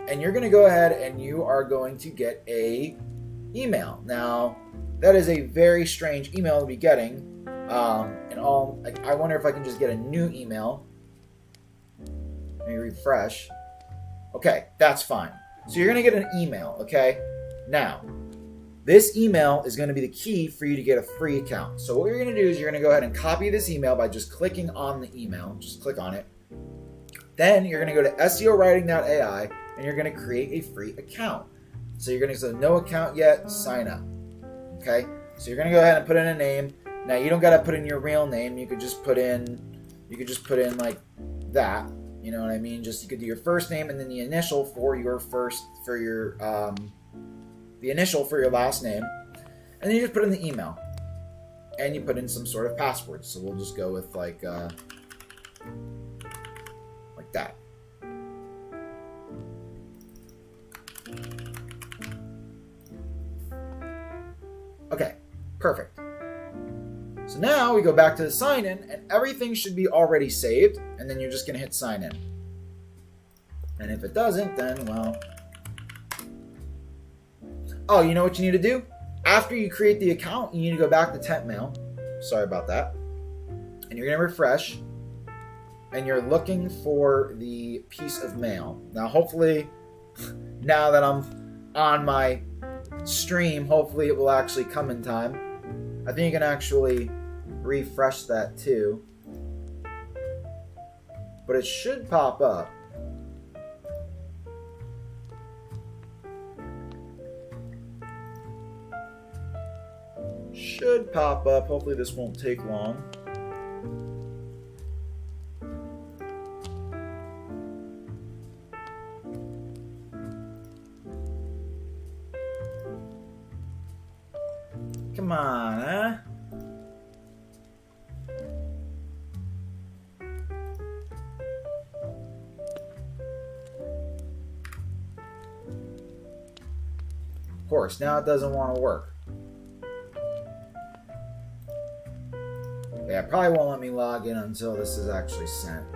And you're going to go ahead and you are going to get a email. Now, that is a very strange email to be getting. I wonder if I can just get a new email. Let me refresh. Okay, that's fine. So you're going to get an email, okay? Now, this email is going to be the key for you to get a free account. So what you're going to do is you're going to go ahead and copy this email by just clicking on the email. Just click on it. Then you're going to go to SEOwriting.ai and you're going to create a free account. So you're going to say no account yet, sign up. Okay? So you're going to go ahead and put in a name. Now you don't got to put in your real name. You could just put in like that. You know what I mean? Just you could do your first name and then the initial for your last name, and then you just put in the email, and you put in some sort of password. So we'll just go with like that. Okay, perfect. So now we go back to the sign in, and everything should be already saved, and then you're just going to hit sign in. And if it doesn't, then, well... Oh, you know what you need to do? After you create the account, you need to go back to temp mail. Sorry about that. and you're going to refresh, and you're looking for the piece of mail. Now, hopefully, now that I'm on my stream, hopefully it will actually come in time. I think you can actually refresh that too. But it should pop up. Should pop up. Hopefully this won't take long. Come on, huh? Of course, now it doesn't want to work. Yeah, it probably won't let me log in until this is actually sent.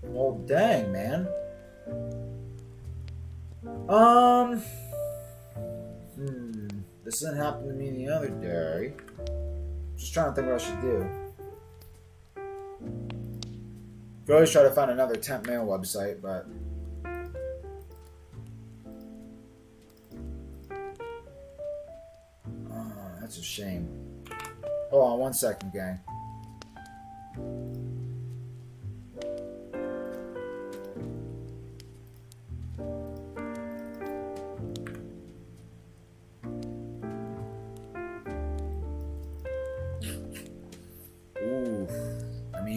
Well, dang, man. This didn't happen to me the other day. Just trying to think what I should do. Could always try to find another temp mail website, but that's a shame. Hold on 1 second, gang.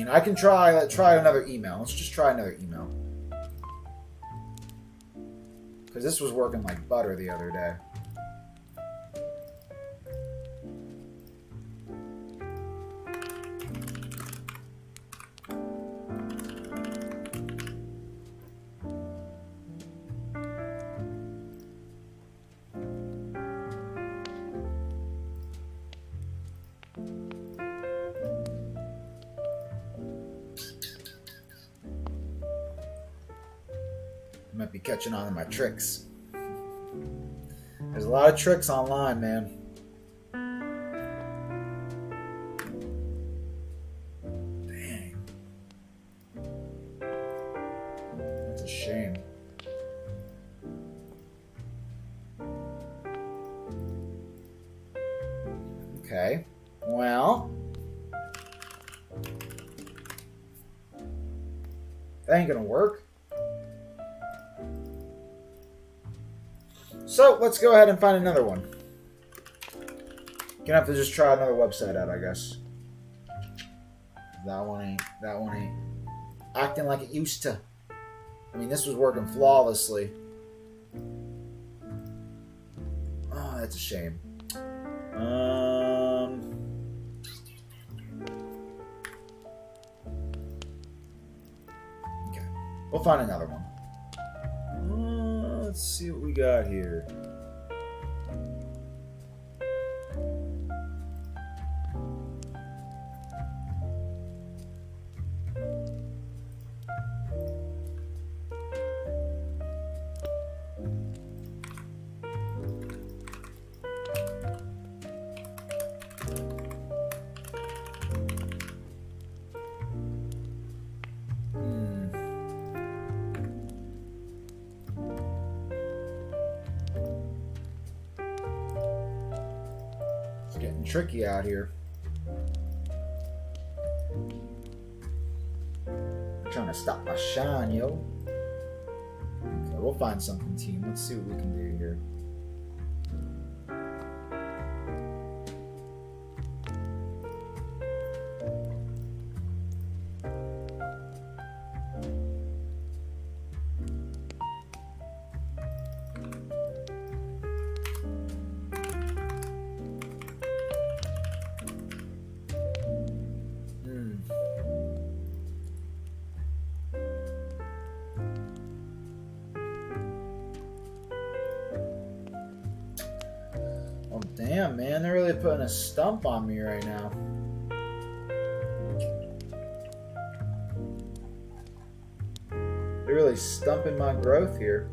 I can try another email. Let's just try another email. Because this was working like butter the other day. Might be catching on to my tricks. There's a lot of tricks online, man. Dang. That's a shame. Okay. Well, that ain't gonna work. So let's go ahead and find another one. Gonna have to just try another website out, I guess. That one ain't acting like it used to. I mean, this was working flawlessly. Oh, that's a shame. Okay, we'll find another one. Let's see what we got here. Getting tricky out here. I'm trying to stop my shine, yo. Okay, we'll find something, team. Let's see what we can do here. Damn, man, they're really putting a stump on me right now. They're really stumping my growth here.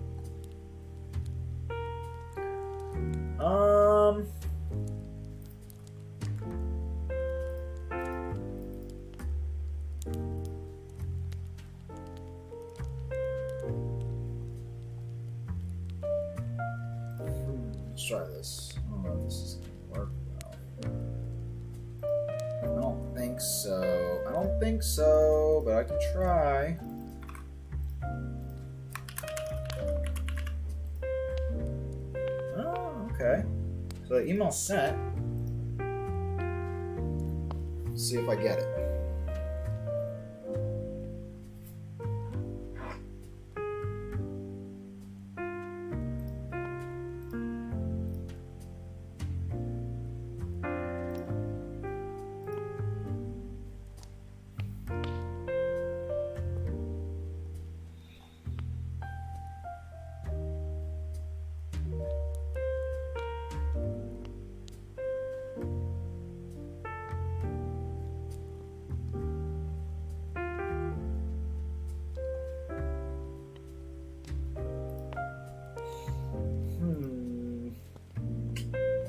Let's try this. I don't know if this is gonna work well. I don't think so. I don't think so, but I can try. Oh, okay. So the email's sent. Let's see if I get it.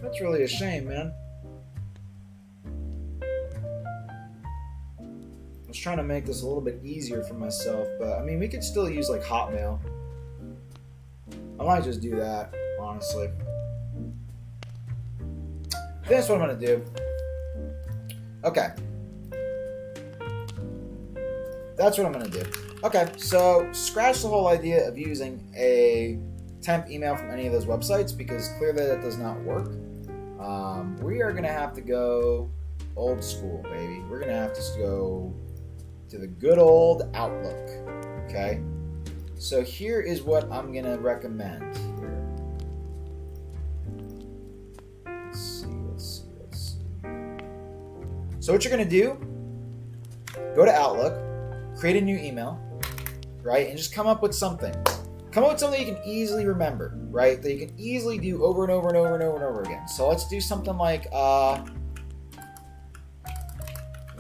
That's really a shame, man. I was trying to make this a little bit easier for myself, but I mean, we could still use like Hotmail. I might just do that, honestly. That's what I'm gonna do. Okay. That's what I'm gonna do. Okay, so scratch the whole idea of using a temp email from any of those websites because clearly that does not work. We are gonna have to go old school, baby. We're gonna have to go to the good old Outlook. Okay, so here is what I'm gonna recommend. Let's see. So what you're gonna do? Go to Outlook, create a new email, right, and just come up with something. Come up with something you can easily remember, right? That you can easily do over and over and over and over and over again. So let's do something like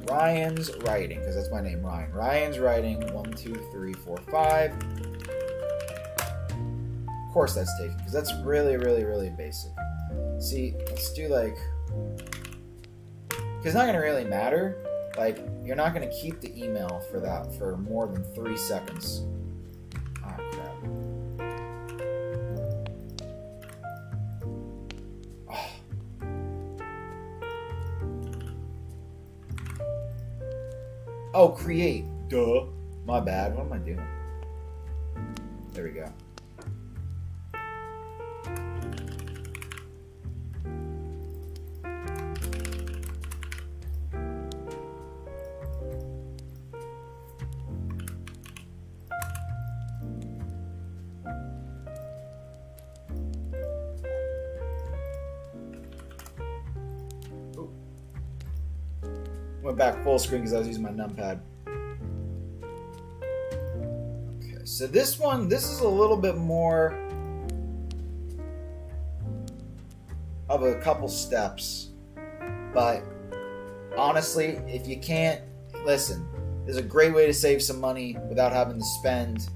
Ryan's Writing, because that's my name, Ryan. Ryan's Writing, 1, 2, 3, 4, 5. Of course that's taken, because that's really, really, really basic. See, let's do like, because it's not going to really matter. Like, you're not going to keep the email for that for more than 3 seconds. Ah, crap. Oh, create. Duh. My bad. What am I doing? There we go. Went back full screen because I was using my numpad. Okay, so this is a little bit more of a couple steps. But honestly, if you can't, listen, there's a great way to save some money without having to spend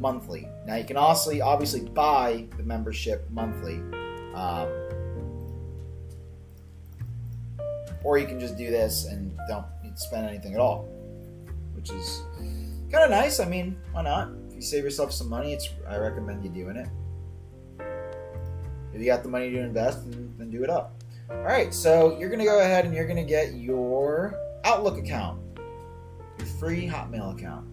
monthly. Now you can also obviously buy the membership monthly. Or you can just do this and don't need to spend anything at all, which is kind of nice. I mean, why not? If you save yourself some money, I recommend you doing it. If you got the money to invest, then do it up. All right, so you're going to go ahead and you're going to get your Outlook account, your free Hotmail account.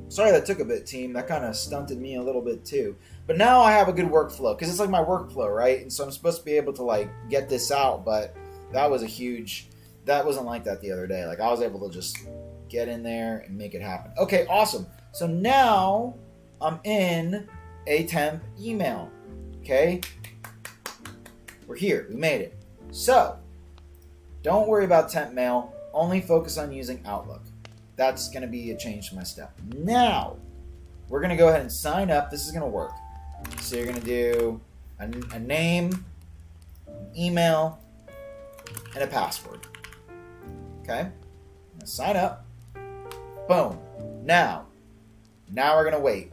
Sorry that took a bit, team. That kind of stunted me a little bit too. But now I have a good workflow because it's like my workflow, right? And so I'm supposed to be able to like get this out, but that wasn't like that the other day. Like I was able to just get in there and make it happen. Okay, awesome. So now I'm in a temp email. Okay? We're here. We made it. So don't worry about temp mail. Only focus on using Outlook. That's going to be a change to my step. Now, we're going to go ahead and sign up. This is going to work. So you're going to do a name, an email, and a password. Okay? Sign up. Boom. Now we're going to wait.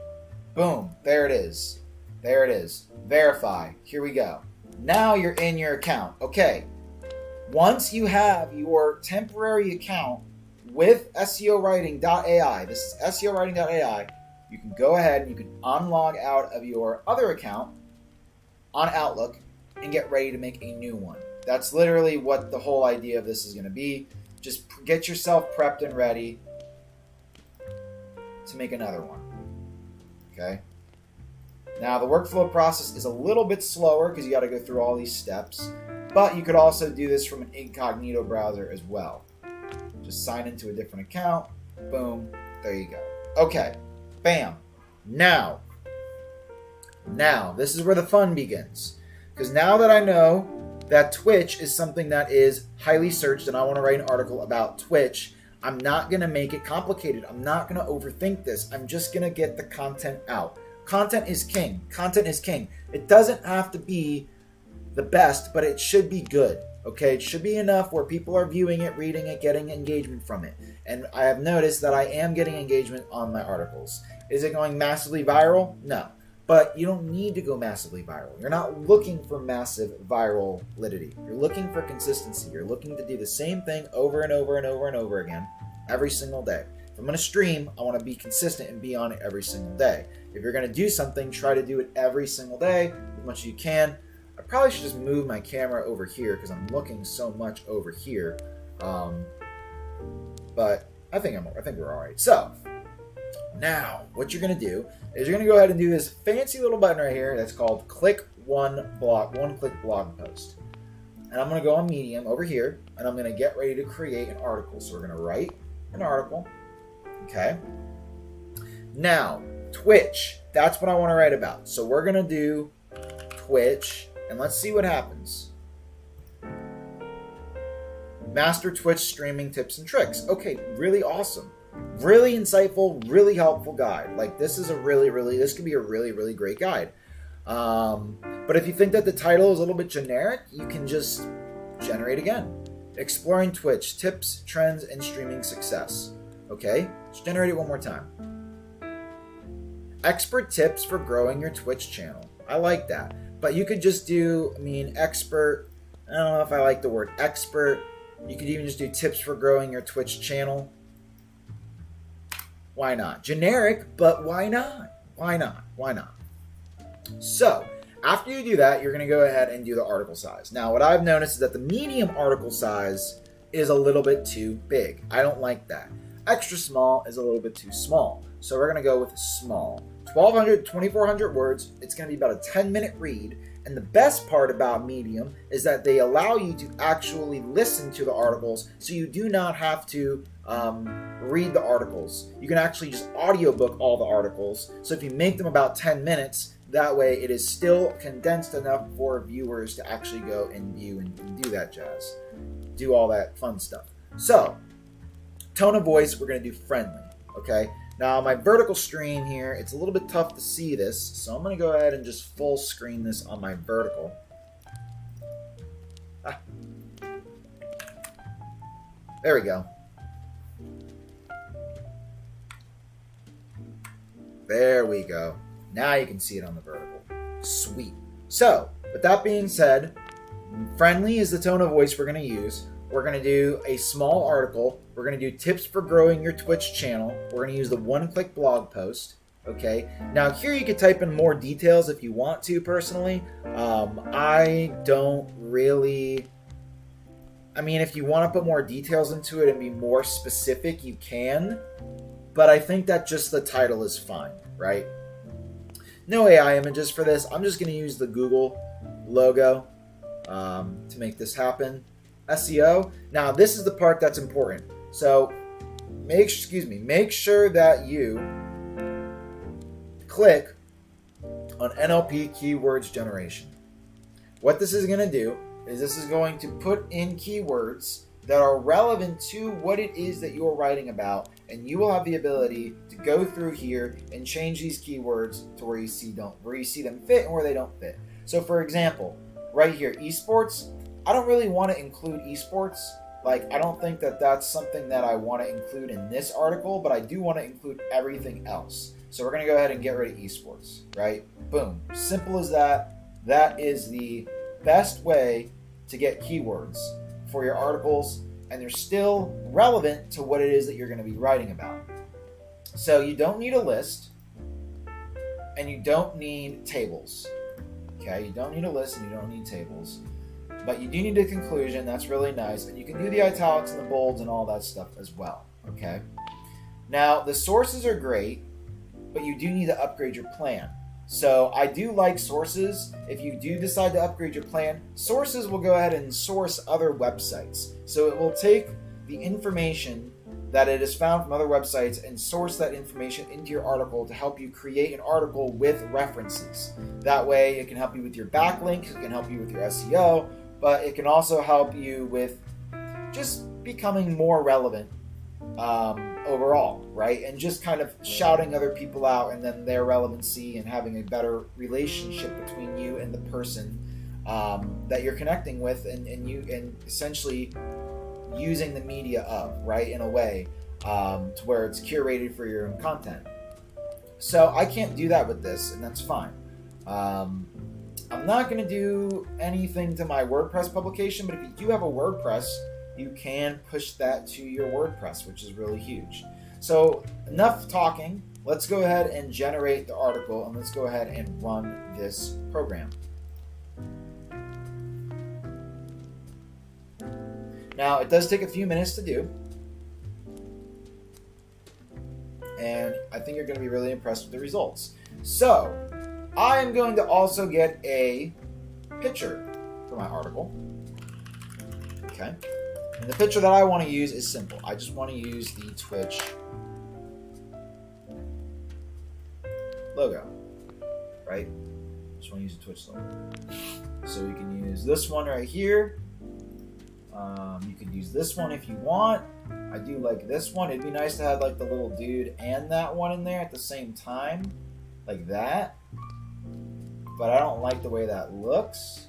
Boom. There it is. There it is. Verify. Here we go. Now you're in your account. Okay. Once you have your temporary account with SEOwriting.ai, this is SEOwriting.ai, you can go ahead and you can unlog out of your other account on Outlook and get ready to make a new one. That's literally what the whole idea of this is going to be. Just get yourself prepped and ready to make another one. Okay? Now, the workflow process is a little bit slower because you got to go through all these steps, but you could also do this from an incognito browser as well. Just sign into a different account. Boom. There you go. Okay. Bam. Now, this is where the fun begins. Because now that I know that Twitch is something that is highly searched and I want to write an article about Twitch, I'm not going to make it complicated. I'm not going to overthink this. I'm just going to get the content out. Content is king. Content is king. It doesn't have to be the best, but it should be good. Okay, it should be enough where people are viewing it, reading it, getting engagement from it. And I have noticed that I am getting engagement on my articles. Is it going massively viral? No. But you don't need to go massively viral. You're not looking for massive virality. You're looking for consistency. You're looking to do the same thing over and over and over and over again every single day. If I'm going to stream, I want to be consistent and be on it every single day. If you're going to do something, try to do it every single day as much as you can. I probably should just move my camera over here because I'm looking so much over here. But I think we're all right. So now what you're going to do is you're going to go ahead and do this fancy little button right here that's called click one click blog post. And I'm going to go on Medium over here and I'm going to get ready to create an article. So we're going to write an article. Okay. Now, Twitch, that's what I want to write about. So we're going to do Twitch and let's see what happens. Master Twitch streaming tips and tricks. Okay, really awesome. Really insightful, really helpful guide. Like this could be a really great guide. But if you think that the title is a little bit generic, you can just generate again. Exploring Twitch, tips, trends, and streaming success. Okay, let's generate it one more time. Expert tips for growing your Twitch channel. I like that. But you could just do, expert. I don't know if I like the word expert. You could even just do tips for growing your Twitch channel. Why not? Generic, but why not? Why not? Why not? So, after you do that, you're going to go ahead and do the article size. Now, what I've noticed is that the medium article size is a little bit too big. I don't like that. Extra small is a little bit too small. So we're going to go with small. 1,200, 2,400 words. It's going to be about a 10-minute read. And the best part about Medium is that they allow you to actually listen to the articles, so you do not have to read the articles. You can actually just audiobook all the articles. So if you make them about 10 minutes, that way it is still condensed enough for viewers to actually go and view and do that jazz. Do all that fun stuff. So, tone of voice, we're going to do friendly, okay? Now, my vertical screen here, it's a little bit tough to see this, so I'm going to go ahead and just full screen this on my vertical. There we go. There we go. Now you can see it on the vertical. Sweet. So, with that being said, friendly is the tone of voice we're going to use. We're going to do a small article. We're going to do tips for growing your Twitch channel. We're going to use the one-click blog post. Okay. Now here you could type in more details if you want to. Personally, I don't really. If you want to put more details into it and be more specific, you can. But I think that just the title is fine, right? No AI images for this. I'm just going to use the Google logo to make this happen. SEO. Now, this is the part that's important. So, make sure that you click on NLP keywords generation. What this is going to do is this is going to put in keywords that are relevant to what it is that you're writing about and you will have the ability to go through here and change these keywords to where you see them fit and where they don't fit. So for example, right here, esports, I don't really want to include esports. Like, I don't think that that's something that I want to include in this article, but I do want to include everything else. So we're going to go ahead and get rid of esports, right? Boom. Simple as that. That is the best way to get keywords for your articles, and they're still relevant to what it is that you're going to be writing about. So you don't need a list, and you don't need tables. Okay, you don't need a list and you don't need tables. But you do need a conclusion. That's really nice. And you can do the italics and the bolds and all that stuff as well. Okay. Now, the sources are great, but you do need to upgrade your plan. So I do like sources. If you do decide to upgrade your plan, sources will go ahead and source other websites. So it will take the information that it is found from other websites and source that information into your article to help you create an article with references. That way it can help you with your backlinks, it can help you with your SEO, but it can also help you with just becoming more relevant overall, right? And just kind of shouting other people out, and then their relevancy, and having a better relationship between you and the person that you're connecting with, and essentially using the media of, right, in a way to where it's curated for your own content. So I can't do that with this, and that's fine. I'm not going to do anything to my WordPress publication, but if you do have a WordPress, you can push that to your WordPress, which is really huge. So enough talking. Let's go ahead and generate the article, and let's go ahead and run this program. Now, it does take a few minutes to do, and I think you're going to be really impressed with the results. So, I am going to also get a picture for my article. Okay. And the picture that I want to use is simple. I just want to use the Twitch logo, right? Just want to use the Twitch logo. So we can use this one right here. You could use this one if you want. I do like this one. It'd be nice to have like the little dude and that one in there at the same time, like that. But I don't like the way that looks.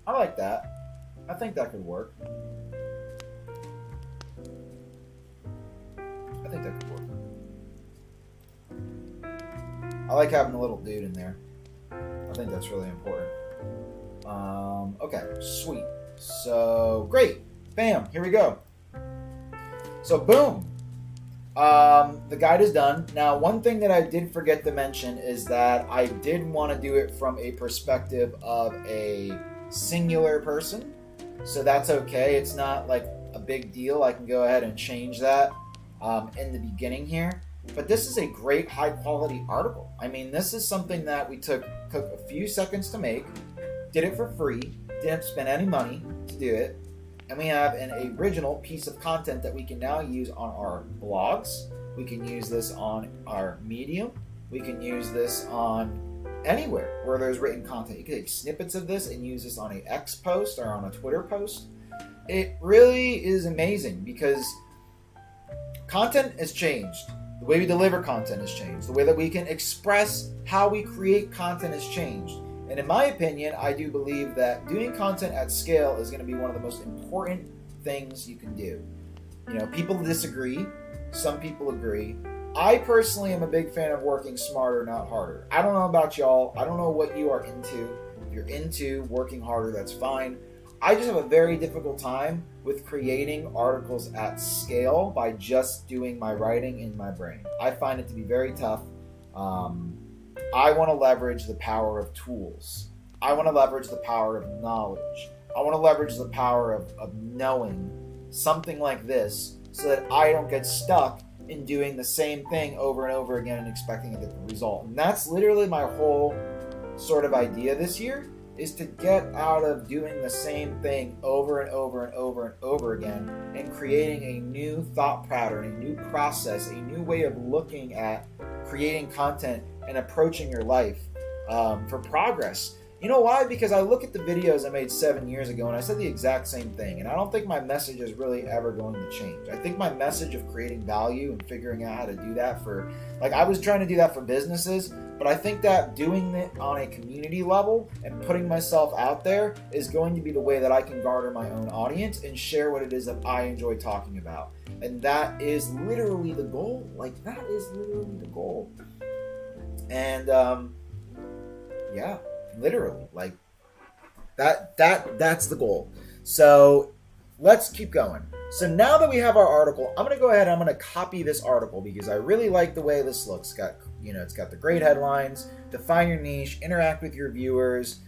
I like that. I think that could work. I think that could work. I like having the little dude in there. I think that's really important. Okay, sweet. So, great. Bam, here we go. So, boom. The guide is done. Now, one thing that I did forget to mention is that I did want to do it from a perspective of a singular person. So that's okay. It's not like a big deal. I can go ahead and change that in the beginning here. But this is a great high quality article. I mean, this is something that we took a few seconds to make, did it for free, didn't spend any money to do it, and we have an original piece of content that we can now use on our blogs. We can use this on our Medium. We can use this on anywhere where there's written content. You can take snippets of this and use this on an X post or on a Twitter post. It really is amazing because content has changed. The way we deliver content has changed. The way that we can express how we create content has changed. And in my opinion, I do believe that doing content at scale is going to be one of the most important things you can do. You know, people disagree. Some people agree. I personally am a big fan of working smarter, not harder. I don't know about y'all. I don't know what you are into. If you're into working harder, that's fine. I just have a very difficult time with creating articles at scale by just doing my writing in my brain. I find it to be very tough. I want to leverage the power of tools. I want to leverage the power of knowledge. I want to leverage the power of knowing something like this so that I don't get stuck in doing the same thing over and over again and expecting a different result. And that's literally my whole sort of idea this year, is to get out of doing the same thing over and over and over and over again and creating a new thought pattern, a new process, a new way of looking at creating content and approaching your life for progress. You know why? Because I look at the videos I made 7 years ago and I said the exact same thing. And I don't think my message is really ever going to change. I think my message of creating value and figuring out how to do that for, like, I was trying to do that for businesses, but I think that doing it on a community level and putting myself out there is going to be the way that I can garner my own audience and share what it is that I enjoy talking about. And that is literally the goal. Like, that is literally the goal. And, yeah. Literally, like that's the goal. So let's keep going. So now that we have our article, I'm going to go ahead and I'm going to copy this article because I really like the way this looks. It's got the great headlines, define your niche, interact with your viewers,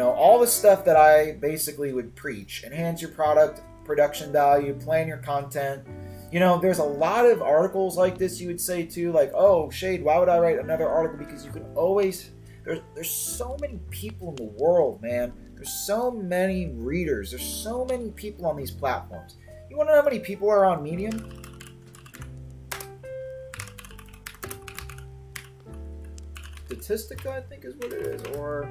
all the stuff that I basically would preach. Enhance your product production value, plan your content. There's a lot of articles like this you would say too, like, oh, Shade, why would I write another article? Because you can always... There's so many people in the world, man. There's so many readers. There's so many people on these platforms. You want to know how many people are on Medium? Statistica, I think is what it is. Or...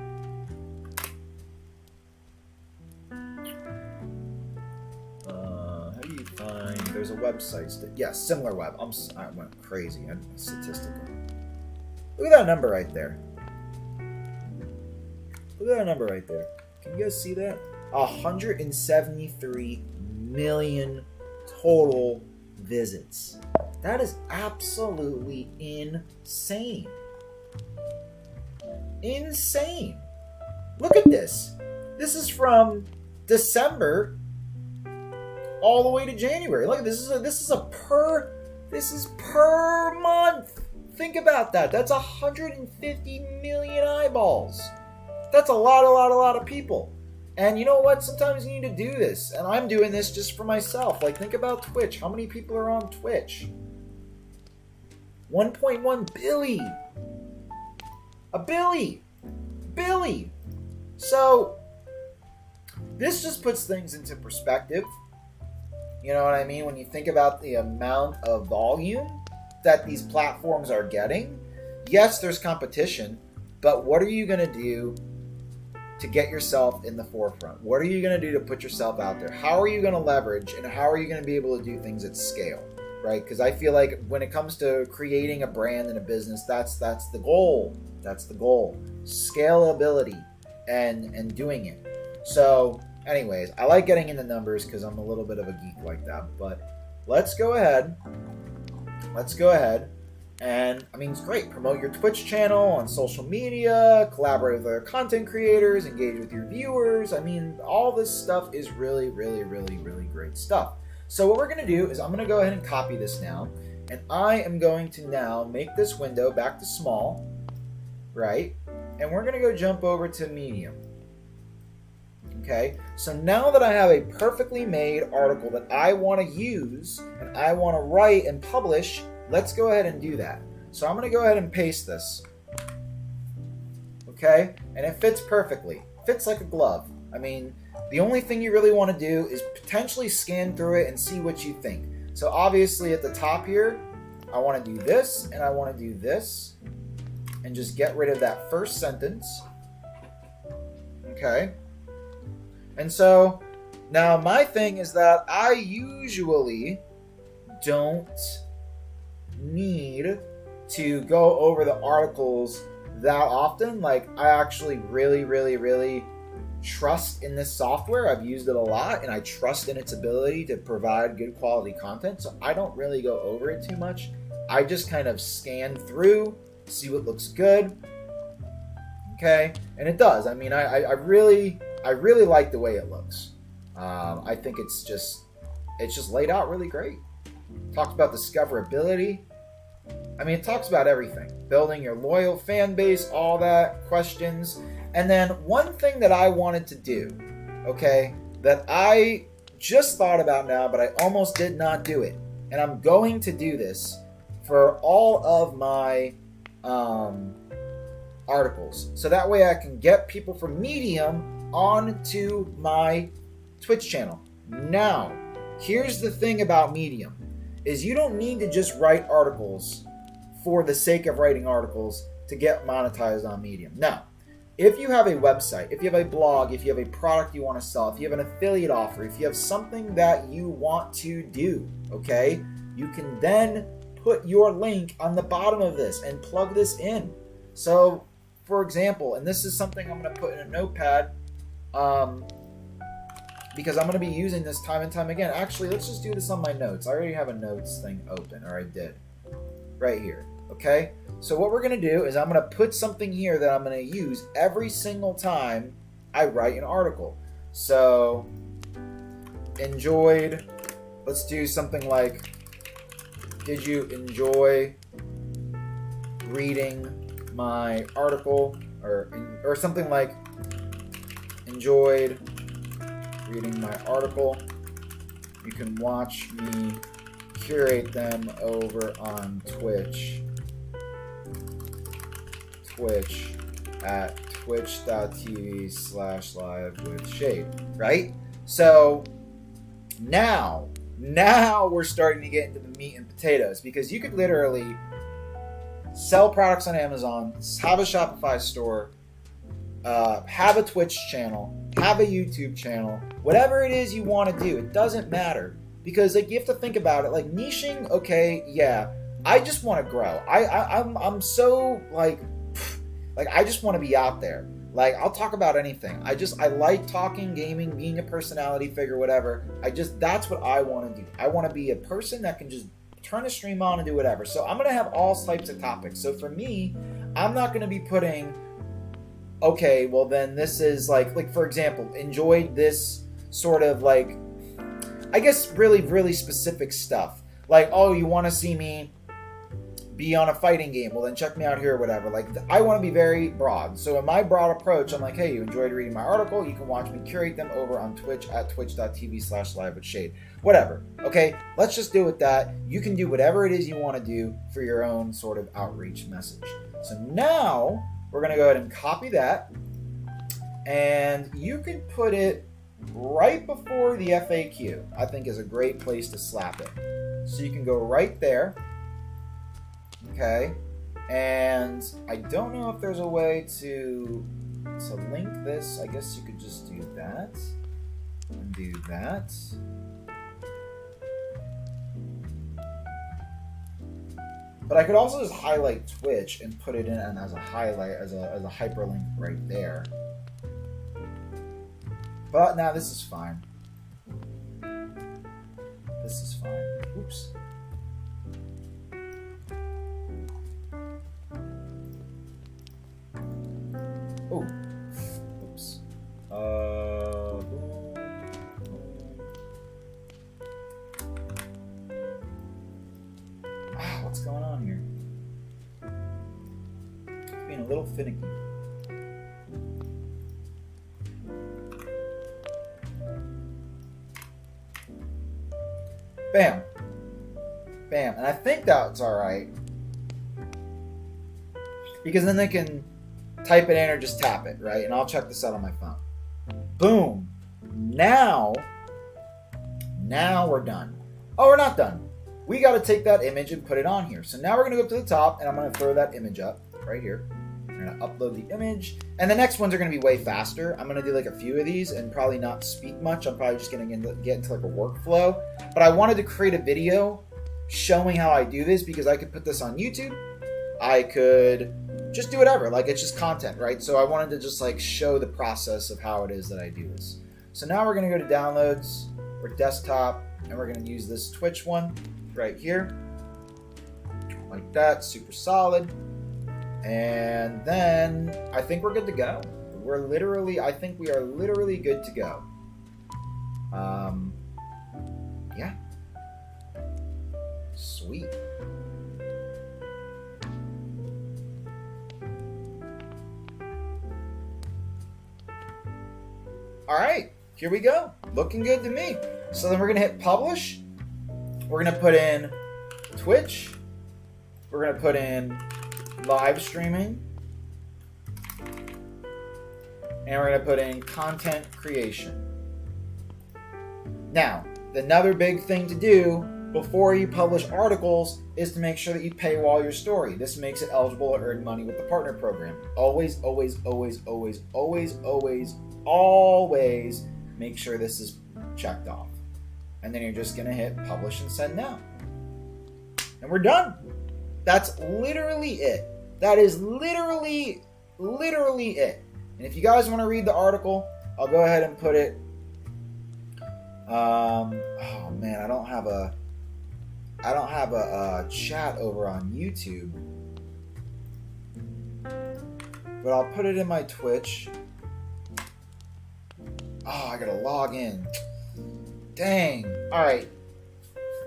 how do you find... There's a website. SimilarWeb. I went crazy. Statistica. Look at that number right there. Look at that number right there. Can you guys see that? 173 million total visits. That is absolutely insane. Insane. Look at this. This is from December all the way to January. Look, this is per month. Think about that. That's 150 million eyeballs. That's a lot of people. And you know what? Sometimes you need to do this. And I'm doing this just for myself. Like, think about Twitch. How many people are on Twitch? 1.1 billion. A billy. So, this just puts things into perspective. You know what I mean? When you think about the amount of volume that these platforms are getting, yes, there's competition, but what are you going to do to get yourself in the forefront? What are you going to do to put yourself out there? How are you going to leverage, and how are you going to be able to do things at scale, right? Because I feel like when it comes to creating a brand and a business, that's the goal. That's the goal. Scalability and doing it. So anyways, I like getting into numbers because I'm a little bit of a geek like that. But let's go ahead. And I mean, it's great. Promote your Twitch channel on social media, collaborate with other content creators, engage with your viewers. I mean, all this stuff is really, really, really, really great stuff. So what we're going to do is I'm going to go ahead and copy this now. And I am going to now make this window back to small, right? And we're going to go jump over to medium. Okay, so now that I have a perfectly made article that I want to use and I want to write and publish, let's go ahead and do that. So I'm going to go ahead and paste this. Okay, and it fits perfectly. Fits like a glove. I mean, the only thing you really want to do is potentially scan through it and see what you think. So obviously at the top here, I want to do this and I want to do this and just get rid of that first sentence. Okay. And so now my thing is that I usually don't need to go over the articles that often. Like, I actually really, really, really trust in this software. I've used it a lot and I trust in its ability to provide good quality content. So I don't really go over it too much. I just kind of scan through, see what looks good. Okay. And it does. I mean, I really like the way it looks. I think it's just laid out really great. Talks about discoverability. I mean, it talks about everything. Building your loyal fan base, all that, questions. And then one thing that I wanted to do, okay, that I just thought about now, but I almost did not do it. And I'm going to do this for all of my articles. So that way I can get people from Medium onto my Twitch channel. Now, here's the thing about Medium, is you don't need to just write articles for the sake of writing articles to get monetized on Medium. Now, If you have a website, if you have a blog, if you have a product you want to sell, if you have an affiliate offer, if you have something that you want to do, okay, you can then put your link on the bottom of this and plug this in. So, for example, and this is something I'm going to put in a notepad, because I'm going to be using this time and time again. Actually, let's just do this on my notes. I already have a notes thing open, or I did, right here. Okay, so what we're going to do is I'm going to put something here that I'm going to use every single time I write an article. So, enjoyed, let's do something like, did you enjoy reading my article? Or something like, enjoyed reading my article. You can watch me curate them over on Twitch at twitch.tv/live with shade, right? So now we're starting to get into the meat and potatoes, because you could literally sell products on Amazon, have a Shopify store, have a Twitch channel, have a YouTube channel, whatever it is you want to do. It doesn't matter, because like you have to think about it. Like niching, okay, yeah. I just want to grow. I'm so like I just want to be out there. Like I'll talk about anything. I like talking, gaming, being a personality figure, whatever. That's what I want to do. I want to be a person that can just turn a stream on and do whatever. So I'm going to have all types of topics. So for me, I'm not going to be putting, okay, well then this is like for example, enjoyed this sort of like, I guess really, really specific stuff. Like, oh, you want to see me be on a fighting game? Well, then check me out here or whatever. Like, I want to be very broad. So in my broad approach, I'm like, hey, you enjoyed reading my article? You can watch me curate them over on Twitch at twitch.tv/live with shade. Whatever. Okay, let's just do with that. You can do whatever it is you want to do for your own sort of outreach message. So now we're going to go ahead and copy that. And you can put it right before the FAQ. I think is a great place to slap it. So you can go right there. Okay, and I don't know if there's a way to link this. I guess you could just do that and do that. But I could also just highlight Twitch and put it in as a highlight, as a hyperlink right there. But now this is fine. This is fine. Oops. Oh, oops. What's going on here? It's being a little finicky. Bam. Bam. And I think that's alright. Because then they can type it in or just tap it, right? And I'll check this out on my phone. Boom. Now we're done. Oh, we're not done. We got to take that image and put it on here. So now we're going to go up to the top, and I'm going to throw that image up right here. I'm going to upload the image. And the next ones are going to be way faster. I'm going to do like a few of these and probably not speak much. I'm probably just going to get into like a workflow. But I wanted to create a video showing how I do this, because I could put this on YouTube. I could just do whatever. Like, it's just content, right? So I wanted to just like show the process of how it is that I do this. So now we're going to go to downloads or desktop, and we're going to use this Twitch one right here. Like that, super solid. And then I think we're good to go. I think we are literally good to go. Yeah. Sweet. All right, here we go. Looking good to me. So then we're going to hit publish. We're going to put in Twitch. We're going to put in live streaming. And we're going to put in content creation. Now, another big thing to do before you publish articles is to make sure that you paywall your story. This makes it eligible to earn money with the partner program. Always make sure this is checked off. And then you're just going to hit publish and send now. And we're done. That's literally it. That is literally it. And if you guys want to read the article, I'll go ahead and put it. Oh man, I don't have a chat over on YouTube, but I'll put it in my Twitch. Oh, I gotta log in. Dang. All right.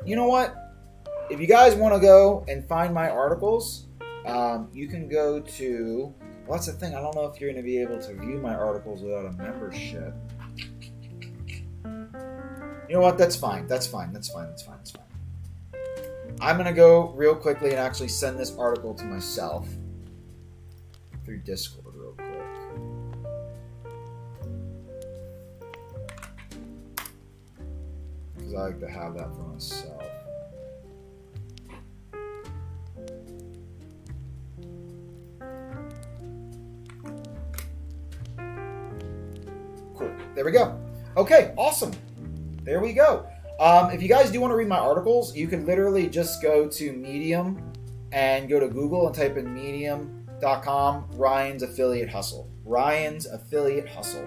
You know what? If you guys want to go and find my articles, you can go to. Well, that's the thing. I don't know if you're going to be able to view my articles without a membership. You know what? That's fine. I'm going to go real quickly and actually send this article to myself through Discord real quick. Because I like to have that for myself. Cool. There we go. Okay, awesome. There we go. If you guys do want to read my articles, you can literally just go to Medium and go to Google and type in medium.com Ryan's Affiliate Hustle. Ryan's Affiliate Hustle.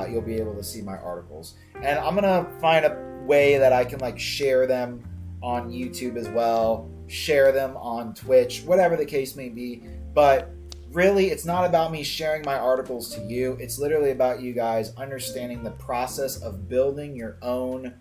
You'll be able to see my articles. And I'm going to find a way that I can like share them on YouTube as well, share them on Twitch, whatever the case may be. But really, it's not about me sharing my articles to you. It's literally about you guys understanding the process of building your own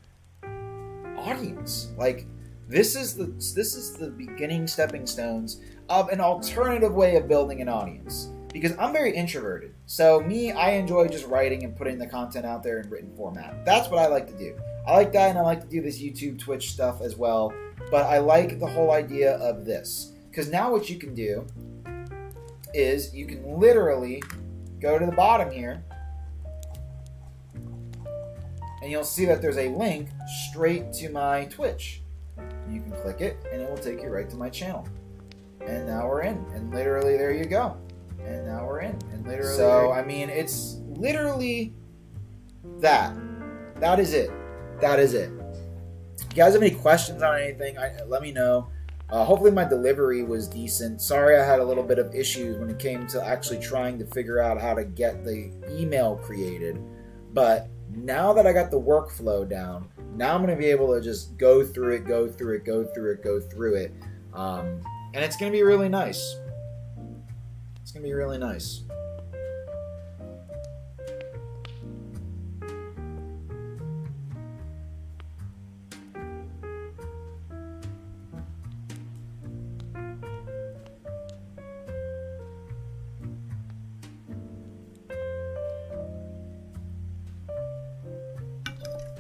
audience. Like this is the beginning stepping stones of an alternative way of building an audience. Because I'm very introverted. So I enjoy just writing and putting the content out there in written format. That's what I like to do. I like that, and I like to do this YouTube, Twitch stuff as well. But I like the whole idea of this. Because now what you can do is you can literally go to the bottom here and you'll see that there's a link straight to my Twitch. You can click it and it will take you right to my channel. And now we're in. And literally there you go. And now we're in. And literally I mean, it's literally that. That is it. If you guys have any questions on anything, let me know. Hopefully my delivery was decent. Sorry I had a little bit of issues when it came to actually trying to figure out how to get the email created. But now that I got the workflow down, now I'm going to be able to just go through it. And it's going to be really nice.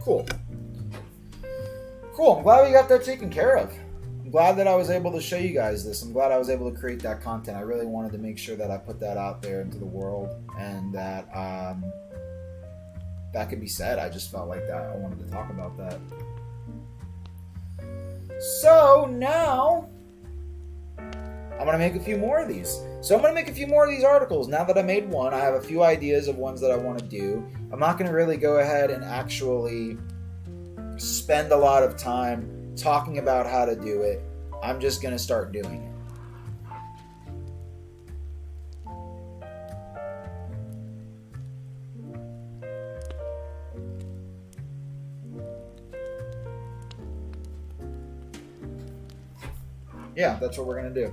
Cool. I'm glad we got that taken care of. I'm glad that I was able to show you guys this. I'm glad I was able to create that content. I really wanted to make sure that I put that out there into the world and that that could be said. I just felt like that. I wanted to talk about that. So now I'm going to make a few more of these. So I'm going to make a few more of these articles. Now that I made one, I have a few ideas of ones that I want to do. I'm not going to really go ahead and actually spend a lot of time talking about how to do it. I'm just going to start doing it. Yeah, that's what we're going to do.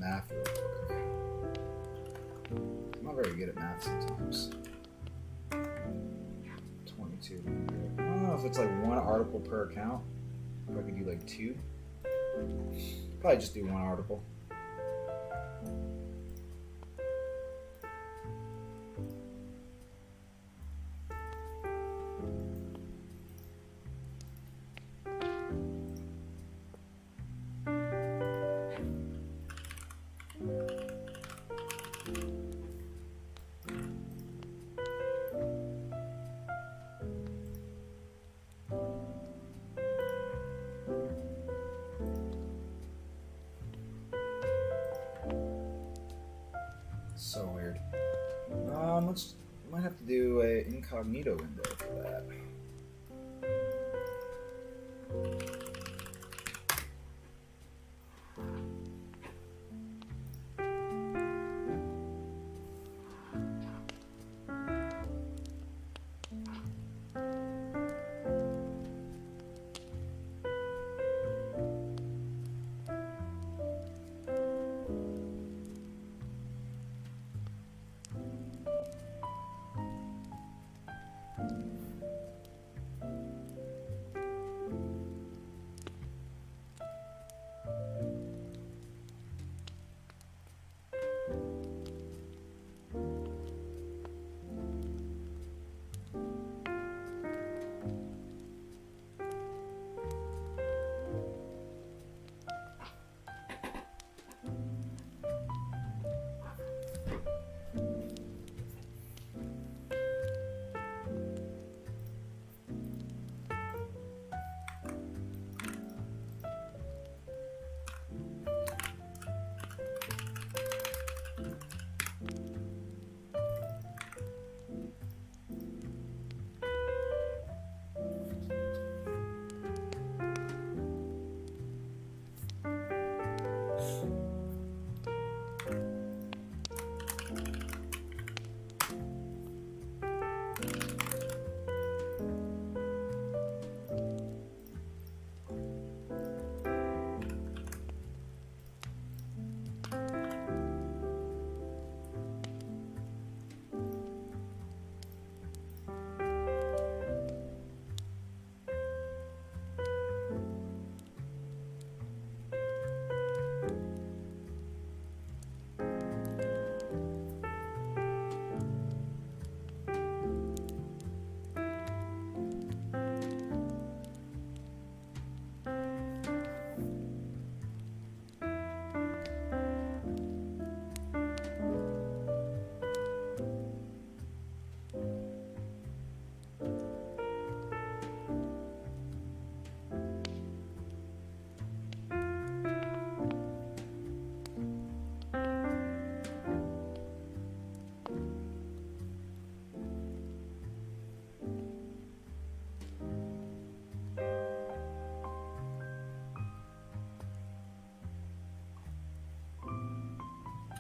math real quick. I'm not very good at math sometimes. 2200. I don't know if it's like one article per account. If I could do like two. Probably just do one article. So weird. Might have to do a incognito window for that.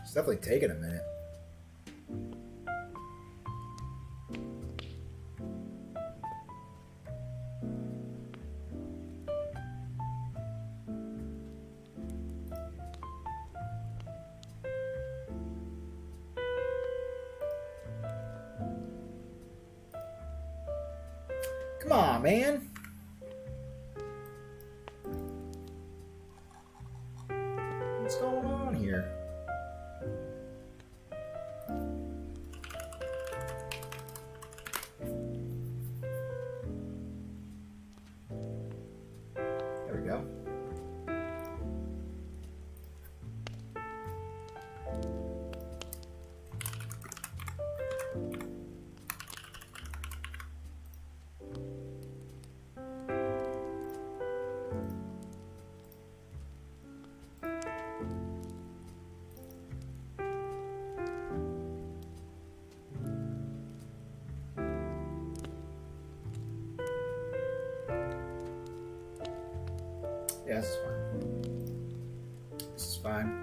It's definitely taking a minute. Come on, man. What's going on here? There we go. Yeah, this is fine. This is fine.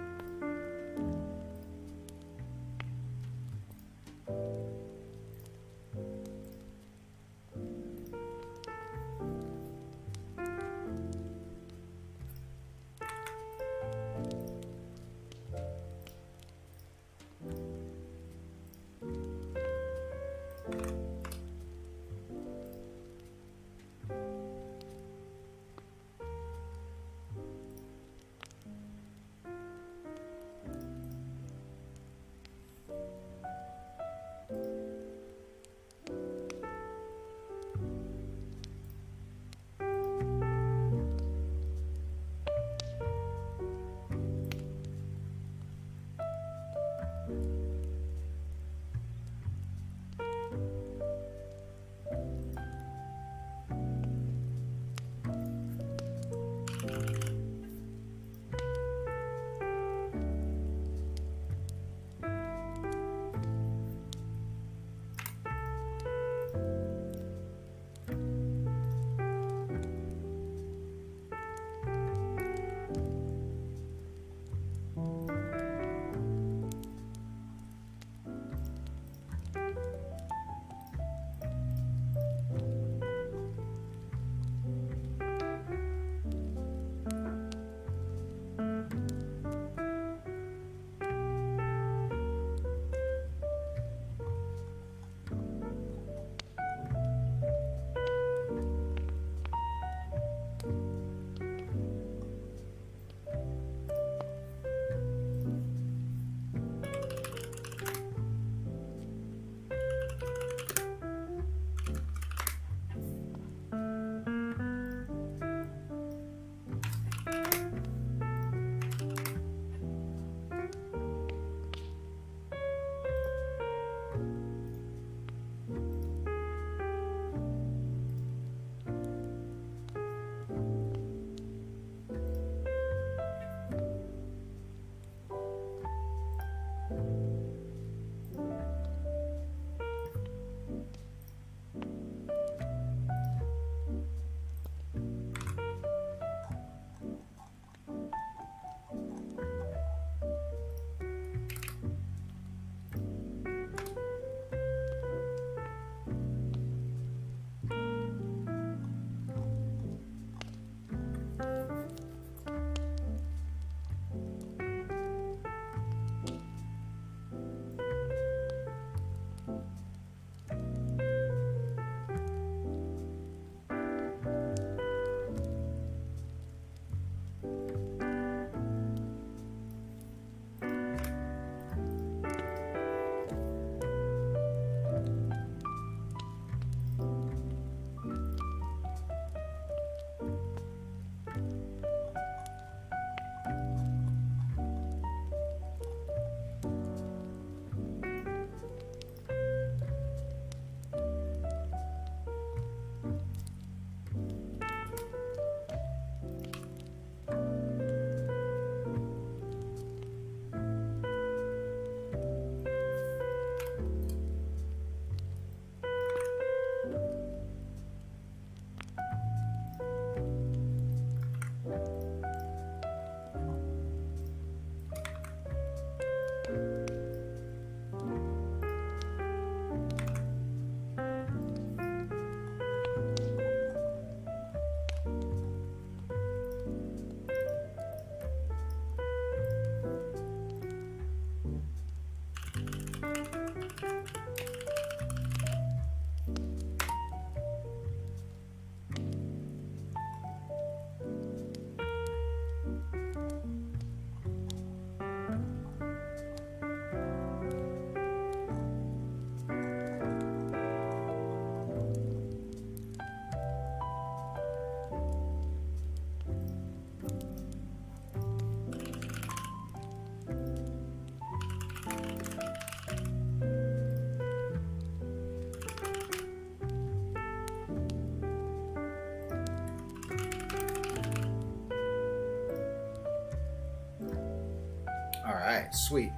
Sweet.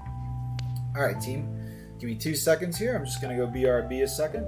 All right, team. Give me 2 seconds here. I'm just going to go BRB a second.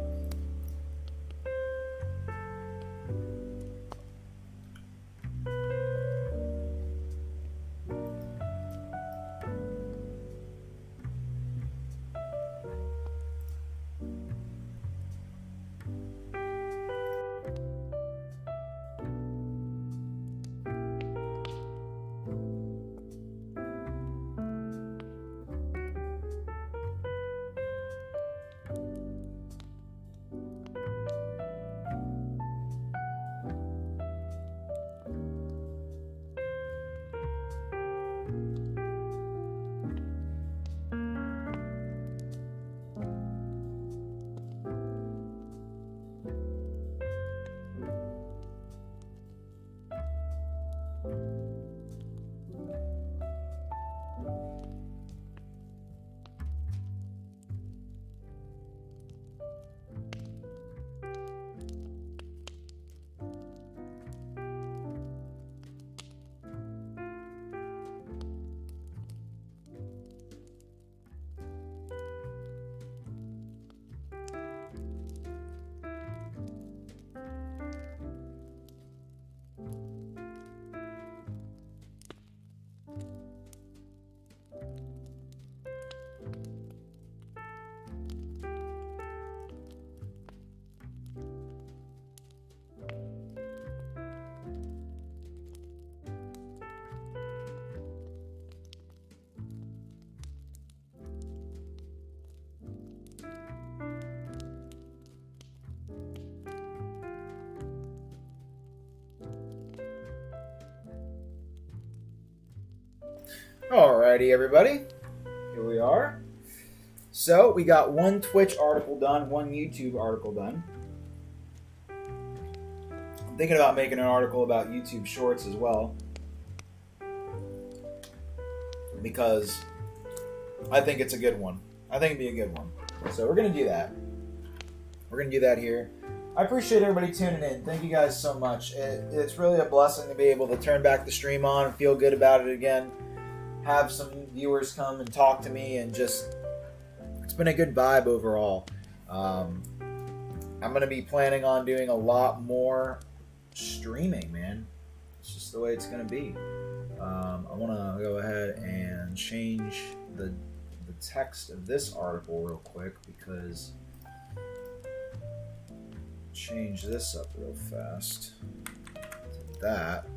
Alrighty, everybody. Here we are. So we got one Twitch article done, one YouTube article done. I'm thinking about making an article about YouTube Shorts as well, because I think it's a good one. I think it'd be a good one. So we're going to do that. We're going to do that here. I appreciate everybody tuning in. Thank you guys so much. It's really a blessing to be able to turn back the stream on and feel good about it again. Have some viewers come and talk to me, and just, it's been a good vibe overall. I'm going to be planning on doing a lot more streaming, man. It's just the way it's going to be. I want to go ahead and change the text of this article real quick, because change this up real fast to that.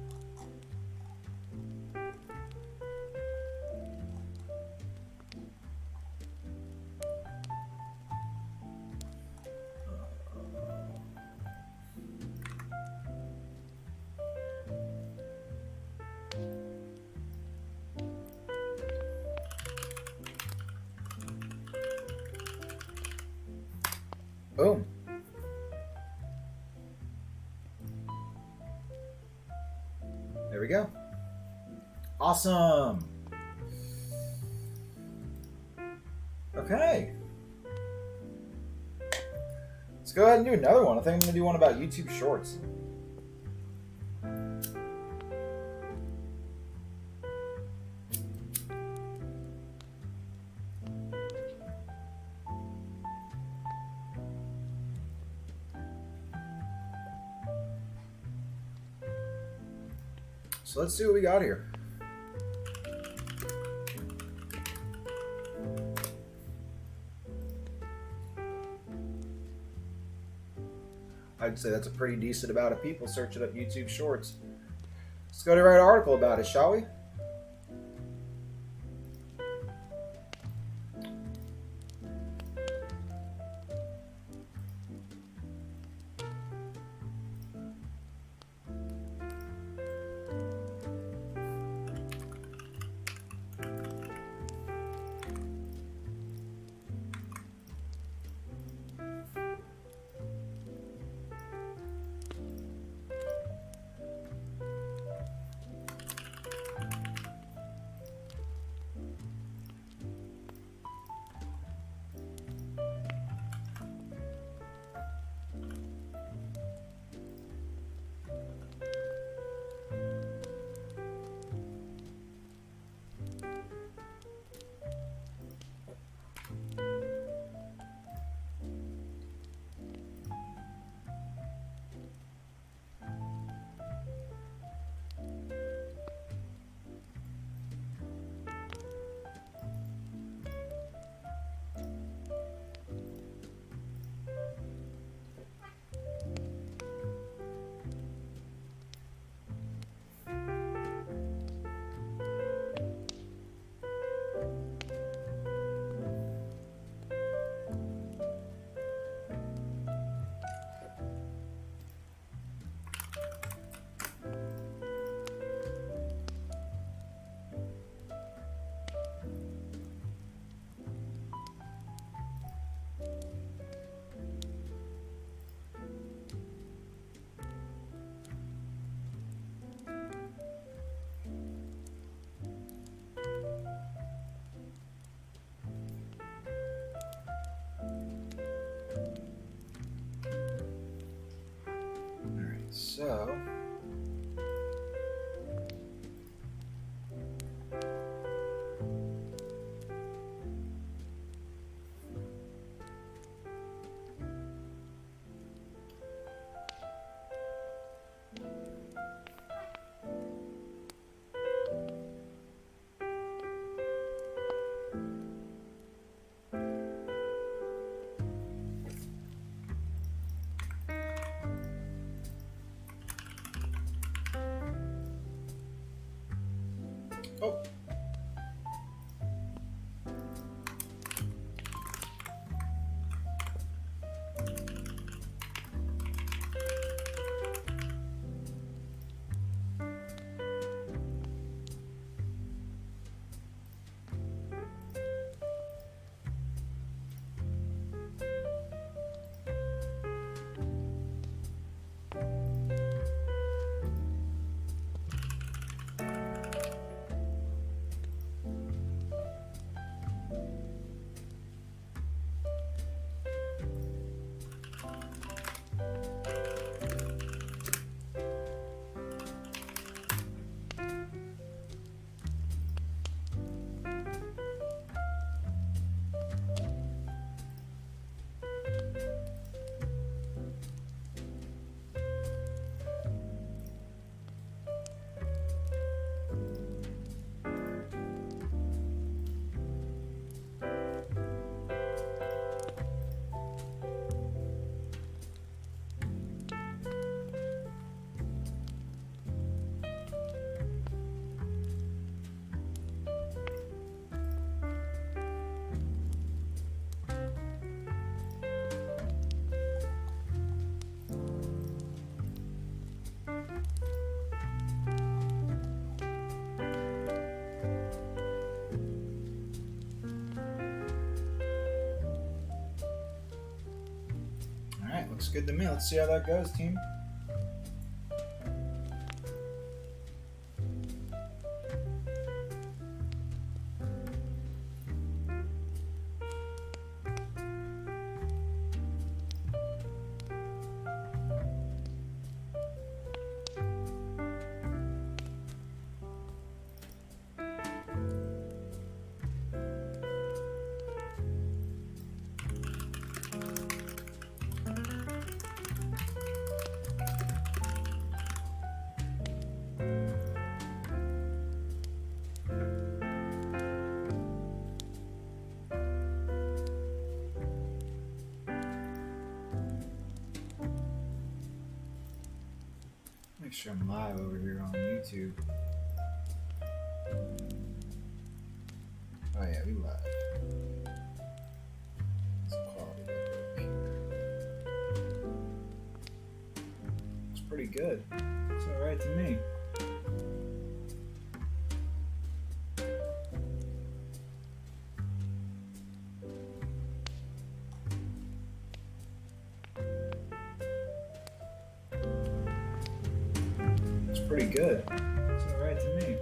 Boom. There we go. Awesome. Okay. Let's go ahead and do another one. I think I'm going to do one about YouTube Shorts. So let's see what we got here. I'd say that's a pretty decent amount of people searching up YouTube Shorts. Let's go to write an article about it, shall we? So, oh. All right, looks good to me. Let's see how that goes, team. Make sure I'm live over here on YouTube. Oh yeah, we live. It's quality up here. It's pretty good. It's alright to me. It's pretty good. It's alright to me.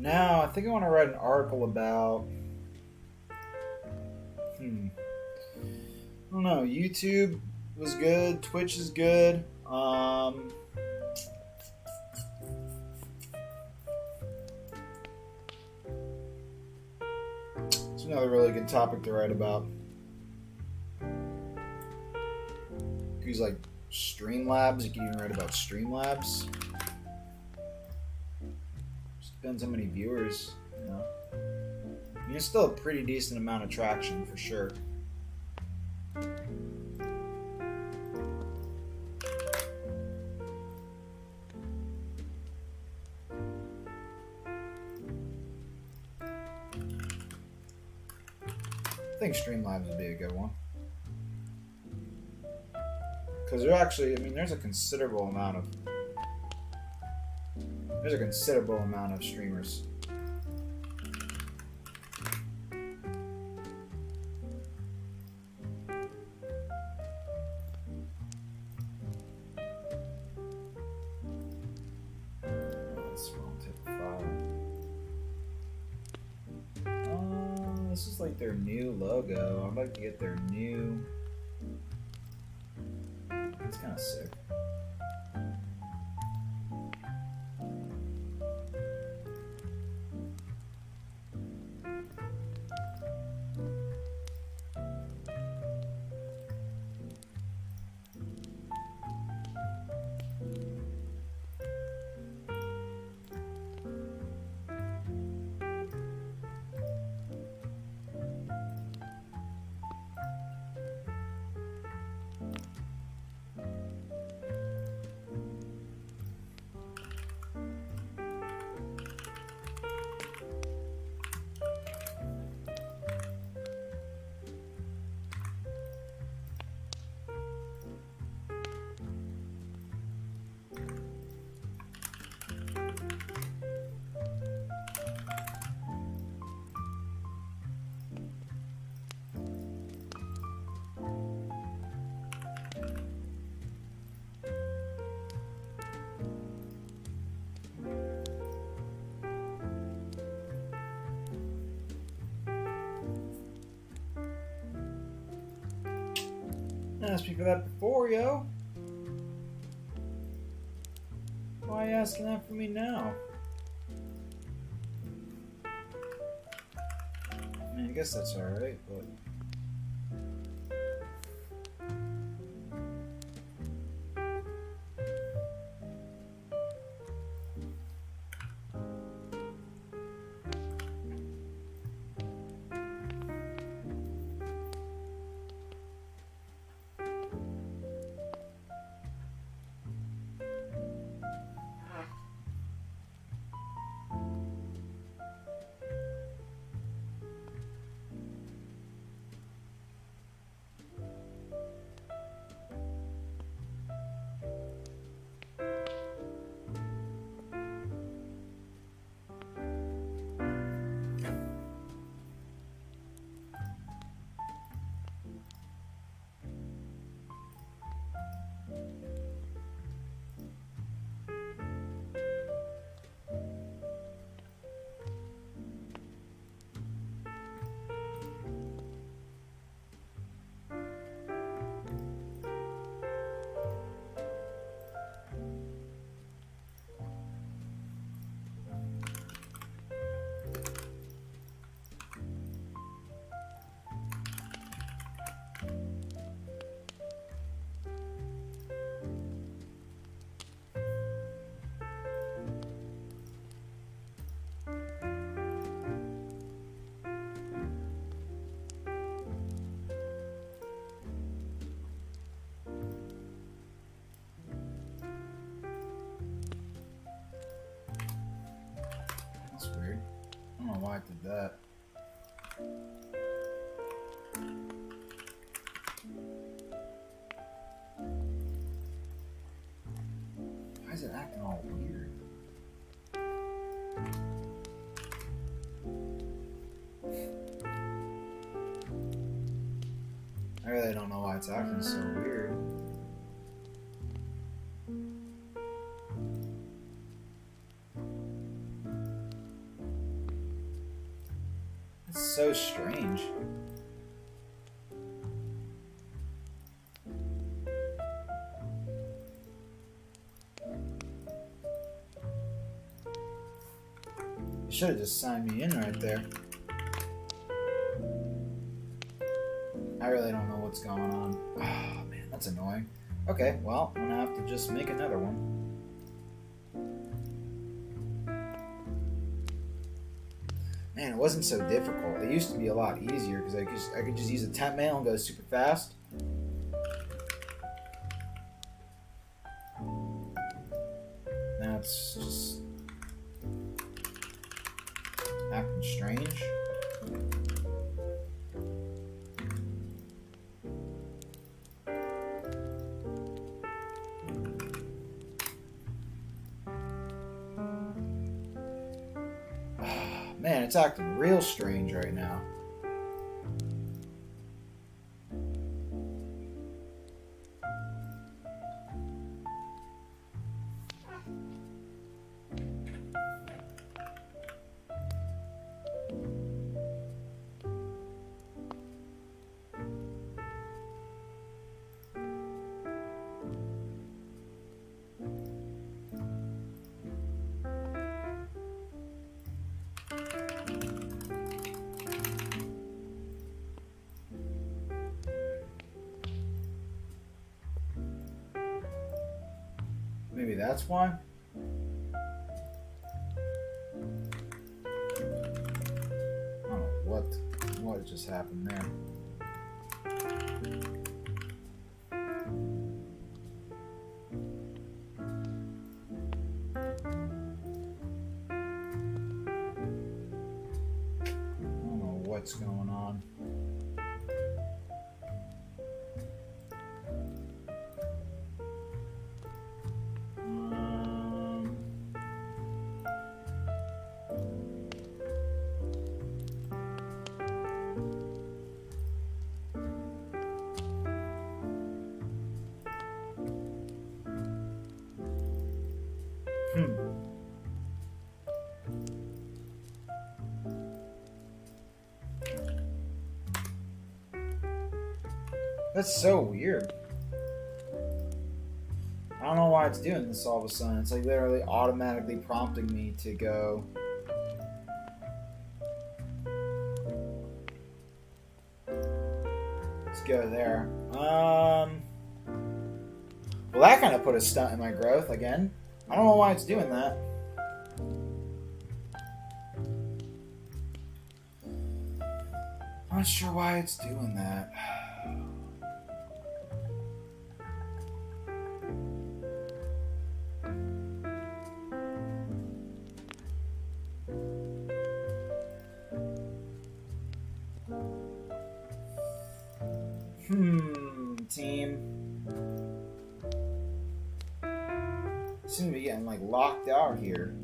Now, I think I want to write an article about. I don't know. YouTube was good. Twitch is good. It's another really good topic to write about. Use like Streamlabs. You can even write about Streamlabs. Just depends how many viewers. You know. I mean, it's still a pretty decent amount of traction for sure. I think Streamlabs would be a good one. Because they're actually, I mean, there's a considerable amount of streamers. That's wrong type of file. This is like their new logo. I'd like to get their new. It's kind of sick. Asked me for that before, yo. Why are you asking that for me now? I mean, I guess that's alright, but. That's weird. I don't know why I did that. Why is it acting all weird? I really don't know why it's acting so weird. It's so strange. You should have just signed me in right there. I really don't know what's going on. Oh, man, that's annoying. Okay, well, I'm gonna have to just make another one. Man, it wasn't so difficult. It used to be a lot easier because I could just use a temp mail and go super fast. Now it's just acting strange. Man, it's acting real strange right now. Maybe that's why? I don't know what just happened there. I don't know what's going on. That's so weird. I don't know why it's doing this all of a sudden. It's like literally automatically prompting me to go. Let's go there. Well, that kind of put a stunt in my growth again. I don't know why it's doing that. I'm not sure why it's doing that. Team. Seem to be getting like locked out here.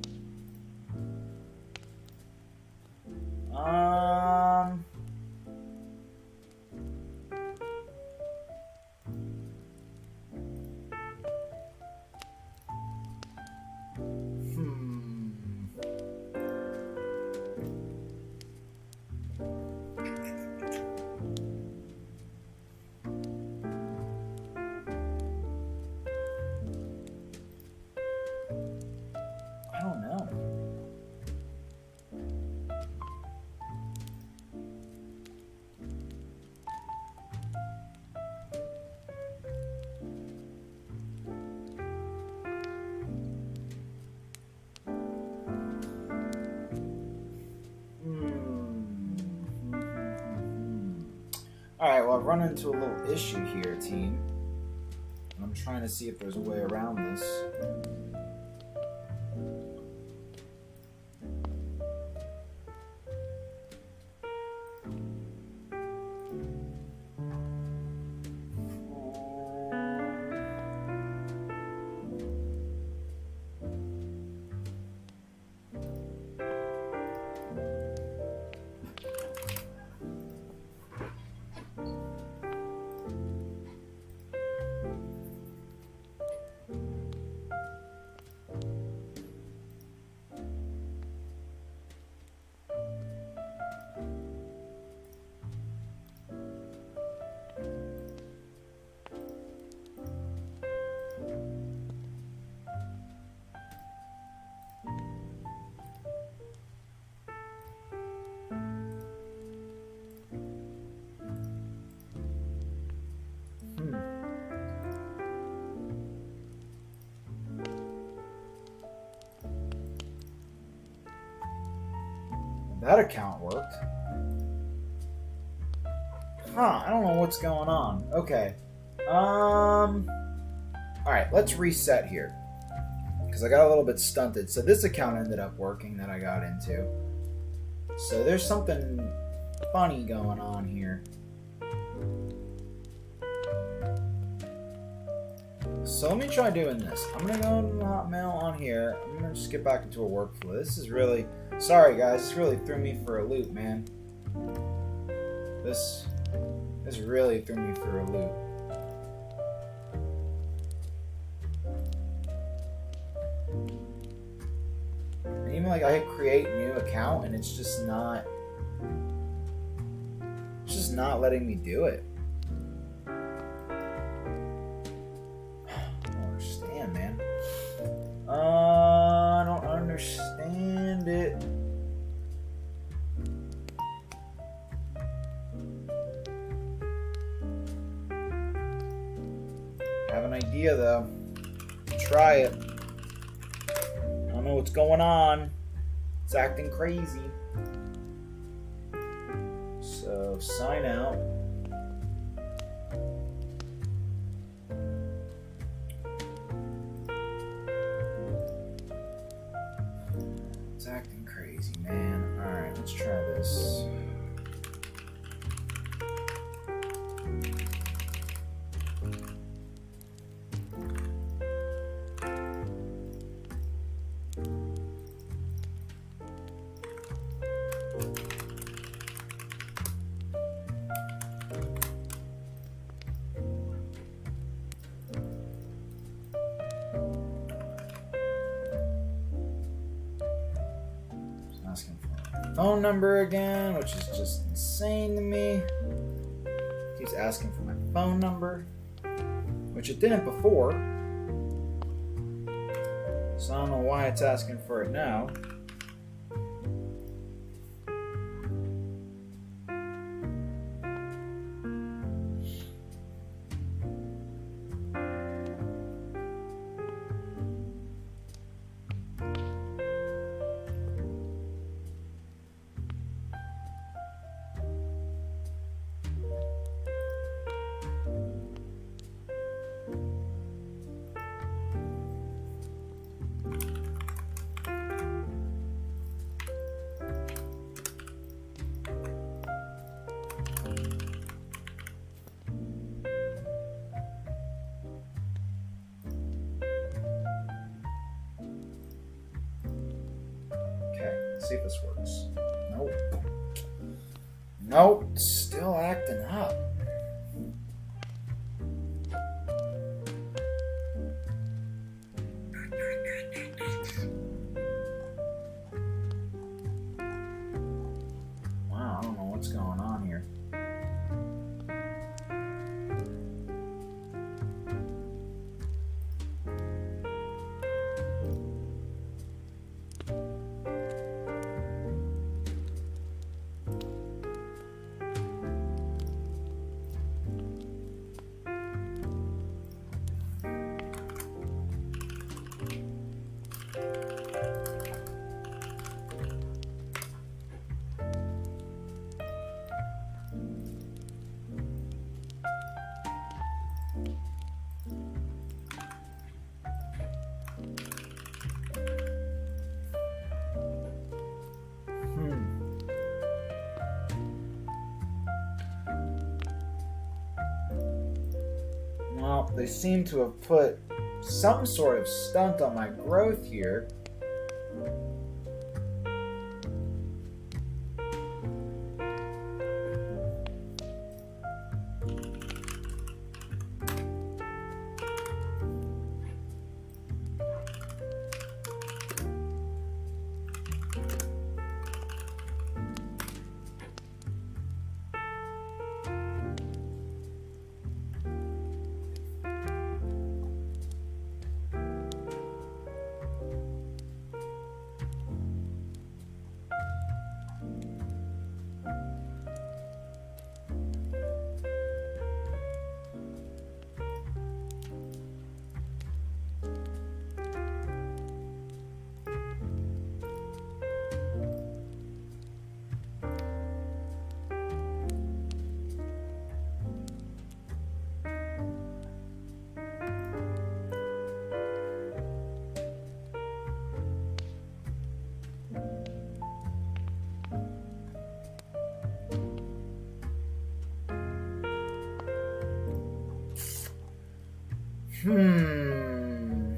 Alright, well, I've run into a little issue here, team. And I'm trying to see if there's a way around this. That account worked. Huh, I don't know what's going on. Okay. Alright, let's reset here. Because I got a little bit stunted. So this account ended up working that I got into. So there's something funny going on here. So let me try doing this. I'm going to go into Hotmail on here. I'm going to just get back into a workflow. This is really... Sorry, guys. This really threw me for a loop, man. This really threw me for a loop. And even like I hit create new account and it's just not letting me do it. I don't understand, man. I don't understand it. I have an idea though. Try it. I don't know what's going on. It's acting crazy. So sign out. It's acting crazy, man. Alright, let's try this. Asking for my phone number again, which is just insane to me. Keeps asking for my phone number, which it didn't before. So I don't know why it's asking for it now. See if this works. Nope. Nope. Still acting up. Wow, I don't know what's going on here. Well, they seem to have put some sort of stunt on my growth here. Hmm.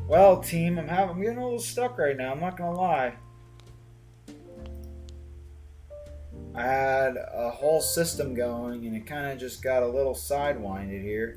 Well, team, I'm getting a little stuck right now. I'm not gonna lie. I had a whole system going, and it kind of just got a little sidewinded here.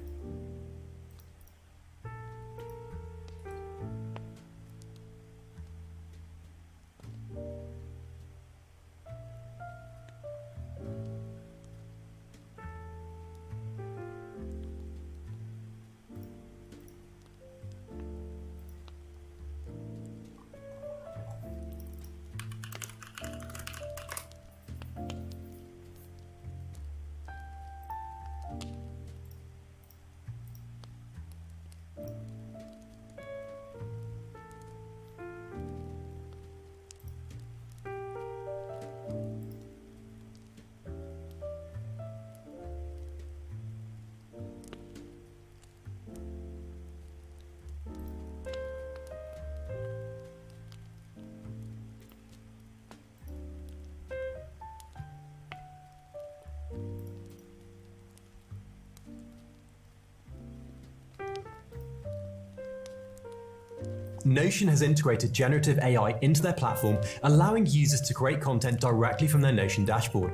Notion has integrated generative AI into their platform, allowing users to create content directly from their Notion dashboard.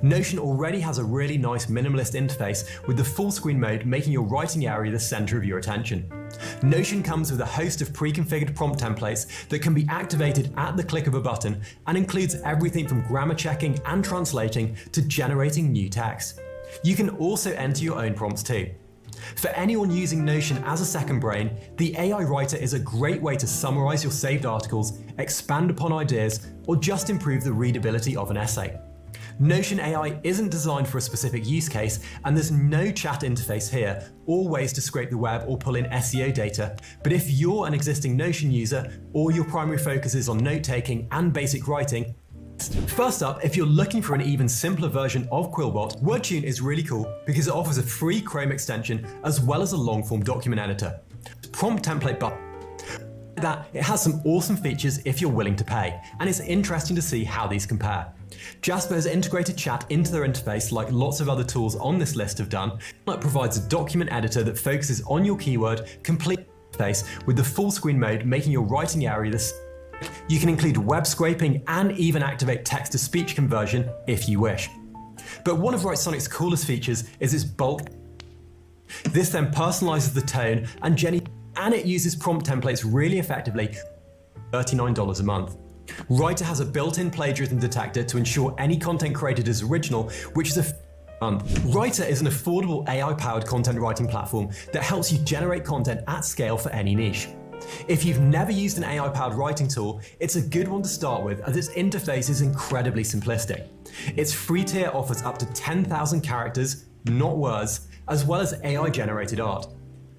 Notion already has a really nice minimalist interface with the full screen mode making your writing area the center of your attention. Notion comes with a host of pre-configured prompt templates that can be activated at the click of a button and includes everything from grammar checking and translating to generating new text. You can also enter your own prompts too. For anyone using Notion as a second brain, the AI Writer is a great way to summarize your saved articles, expand upon ideas, or just improve the readability of an essay. Notion AI isn't designed for a specific use case, and there's no chat interface here or ways to scrape the web or pull in SEO data. But if you're an existing Notion user, or your primary focus is on note-taking and basic writing, first up, if you're looking for an even simpler version of Quillbot, WordTune is really cool because it offers a free Chrome extension as well as a long-form document editor. Prompt template button. That it has some awesome features if you're willing to pay, and it's interesting to see how these compare. Jasper has integrated chat into their interface like lots of other tools on this list have done. It provides a document editor that focuses on your keyword, complete interface with the full screen mode, making your writing area the You can include web scraping and even activate text-to-speech conversion if you wish. But one of WriteSonic's coolest features is its bulk. This then personalizes the tone and it uses prompt templates really effectively, $39 a month. Writer has a built-in plagiarism detector to ensure any content created is original, which is a month. Writer is an affordable AI-powered content writing platform that helps you generate content at scale for any niche. If you've never used an AI-powered writing tool, it's a good one to start with as its interface is incredibly simplistic. Its free tier offers up to 10,000 characters, not words, as well as AI-generated art.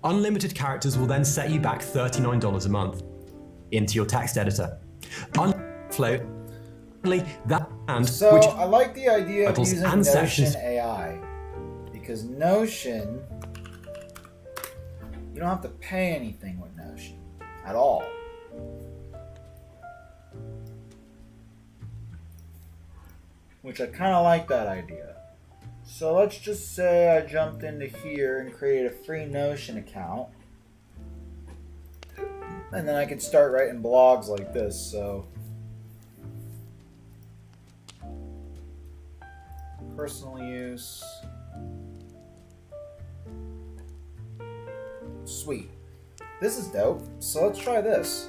Unlimited characters will then set you back $39 a month. Into your text editor. Flow. So I like the idea of using Notion AI because Notion, you don't have to pay anything with Notion at all. Which I kind of like that idea. So let's just say I jumped into here and created a free Notion account. And then I could start writing blogs like this, so. Personal use. Sweet. This is dope. So let's try this.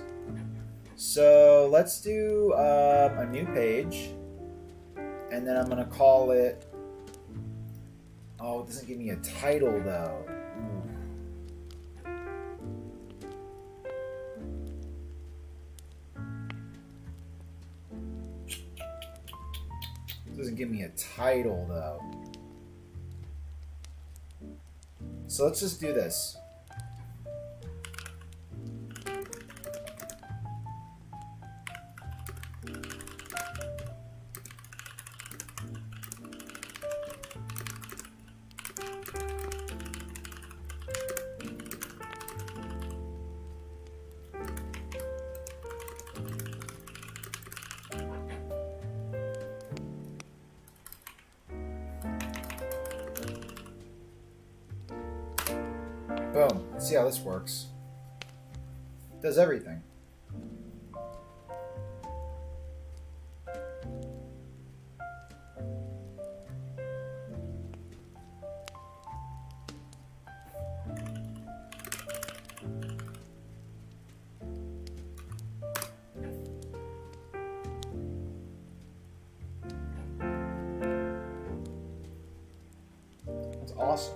So let's do a new page. And then I'm going to call it. Oh, it doesn't give me a title though. It doesn't give me a title though. So let's just do this. Let's see how this works. It does everything. That's awesome.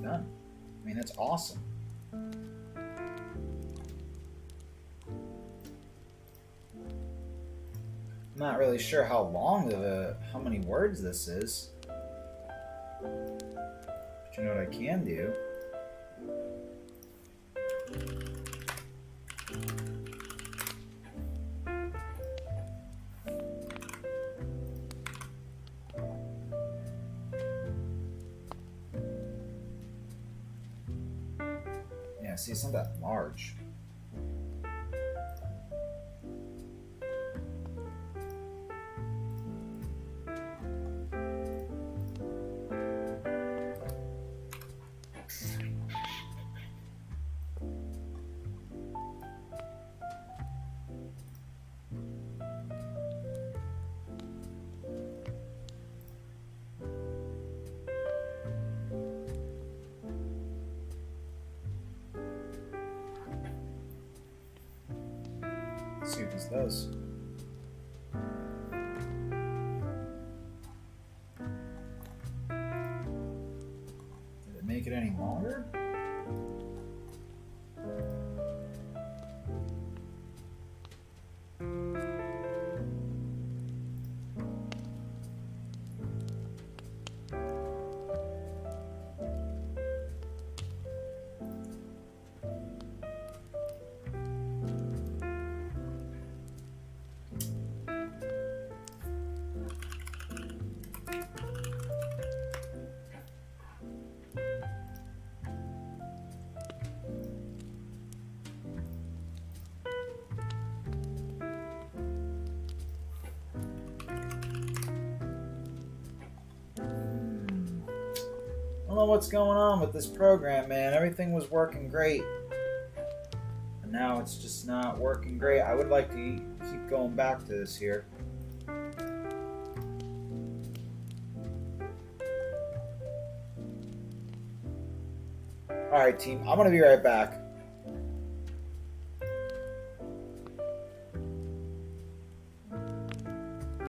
Done. I mean, that's awesome. I'm not really sure how many words this is. But you know what I can do? Yeah, see, it's not that large. Let's see what this does. Did it make it any longer? I don't know what's going on with this program, man. Everything was working great. And now it's just not working great. I would like to keep going back to this here. Alright, team. I'm going to be right back.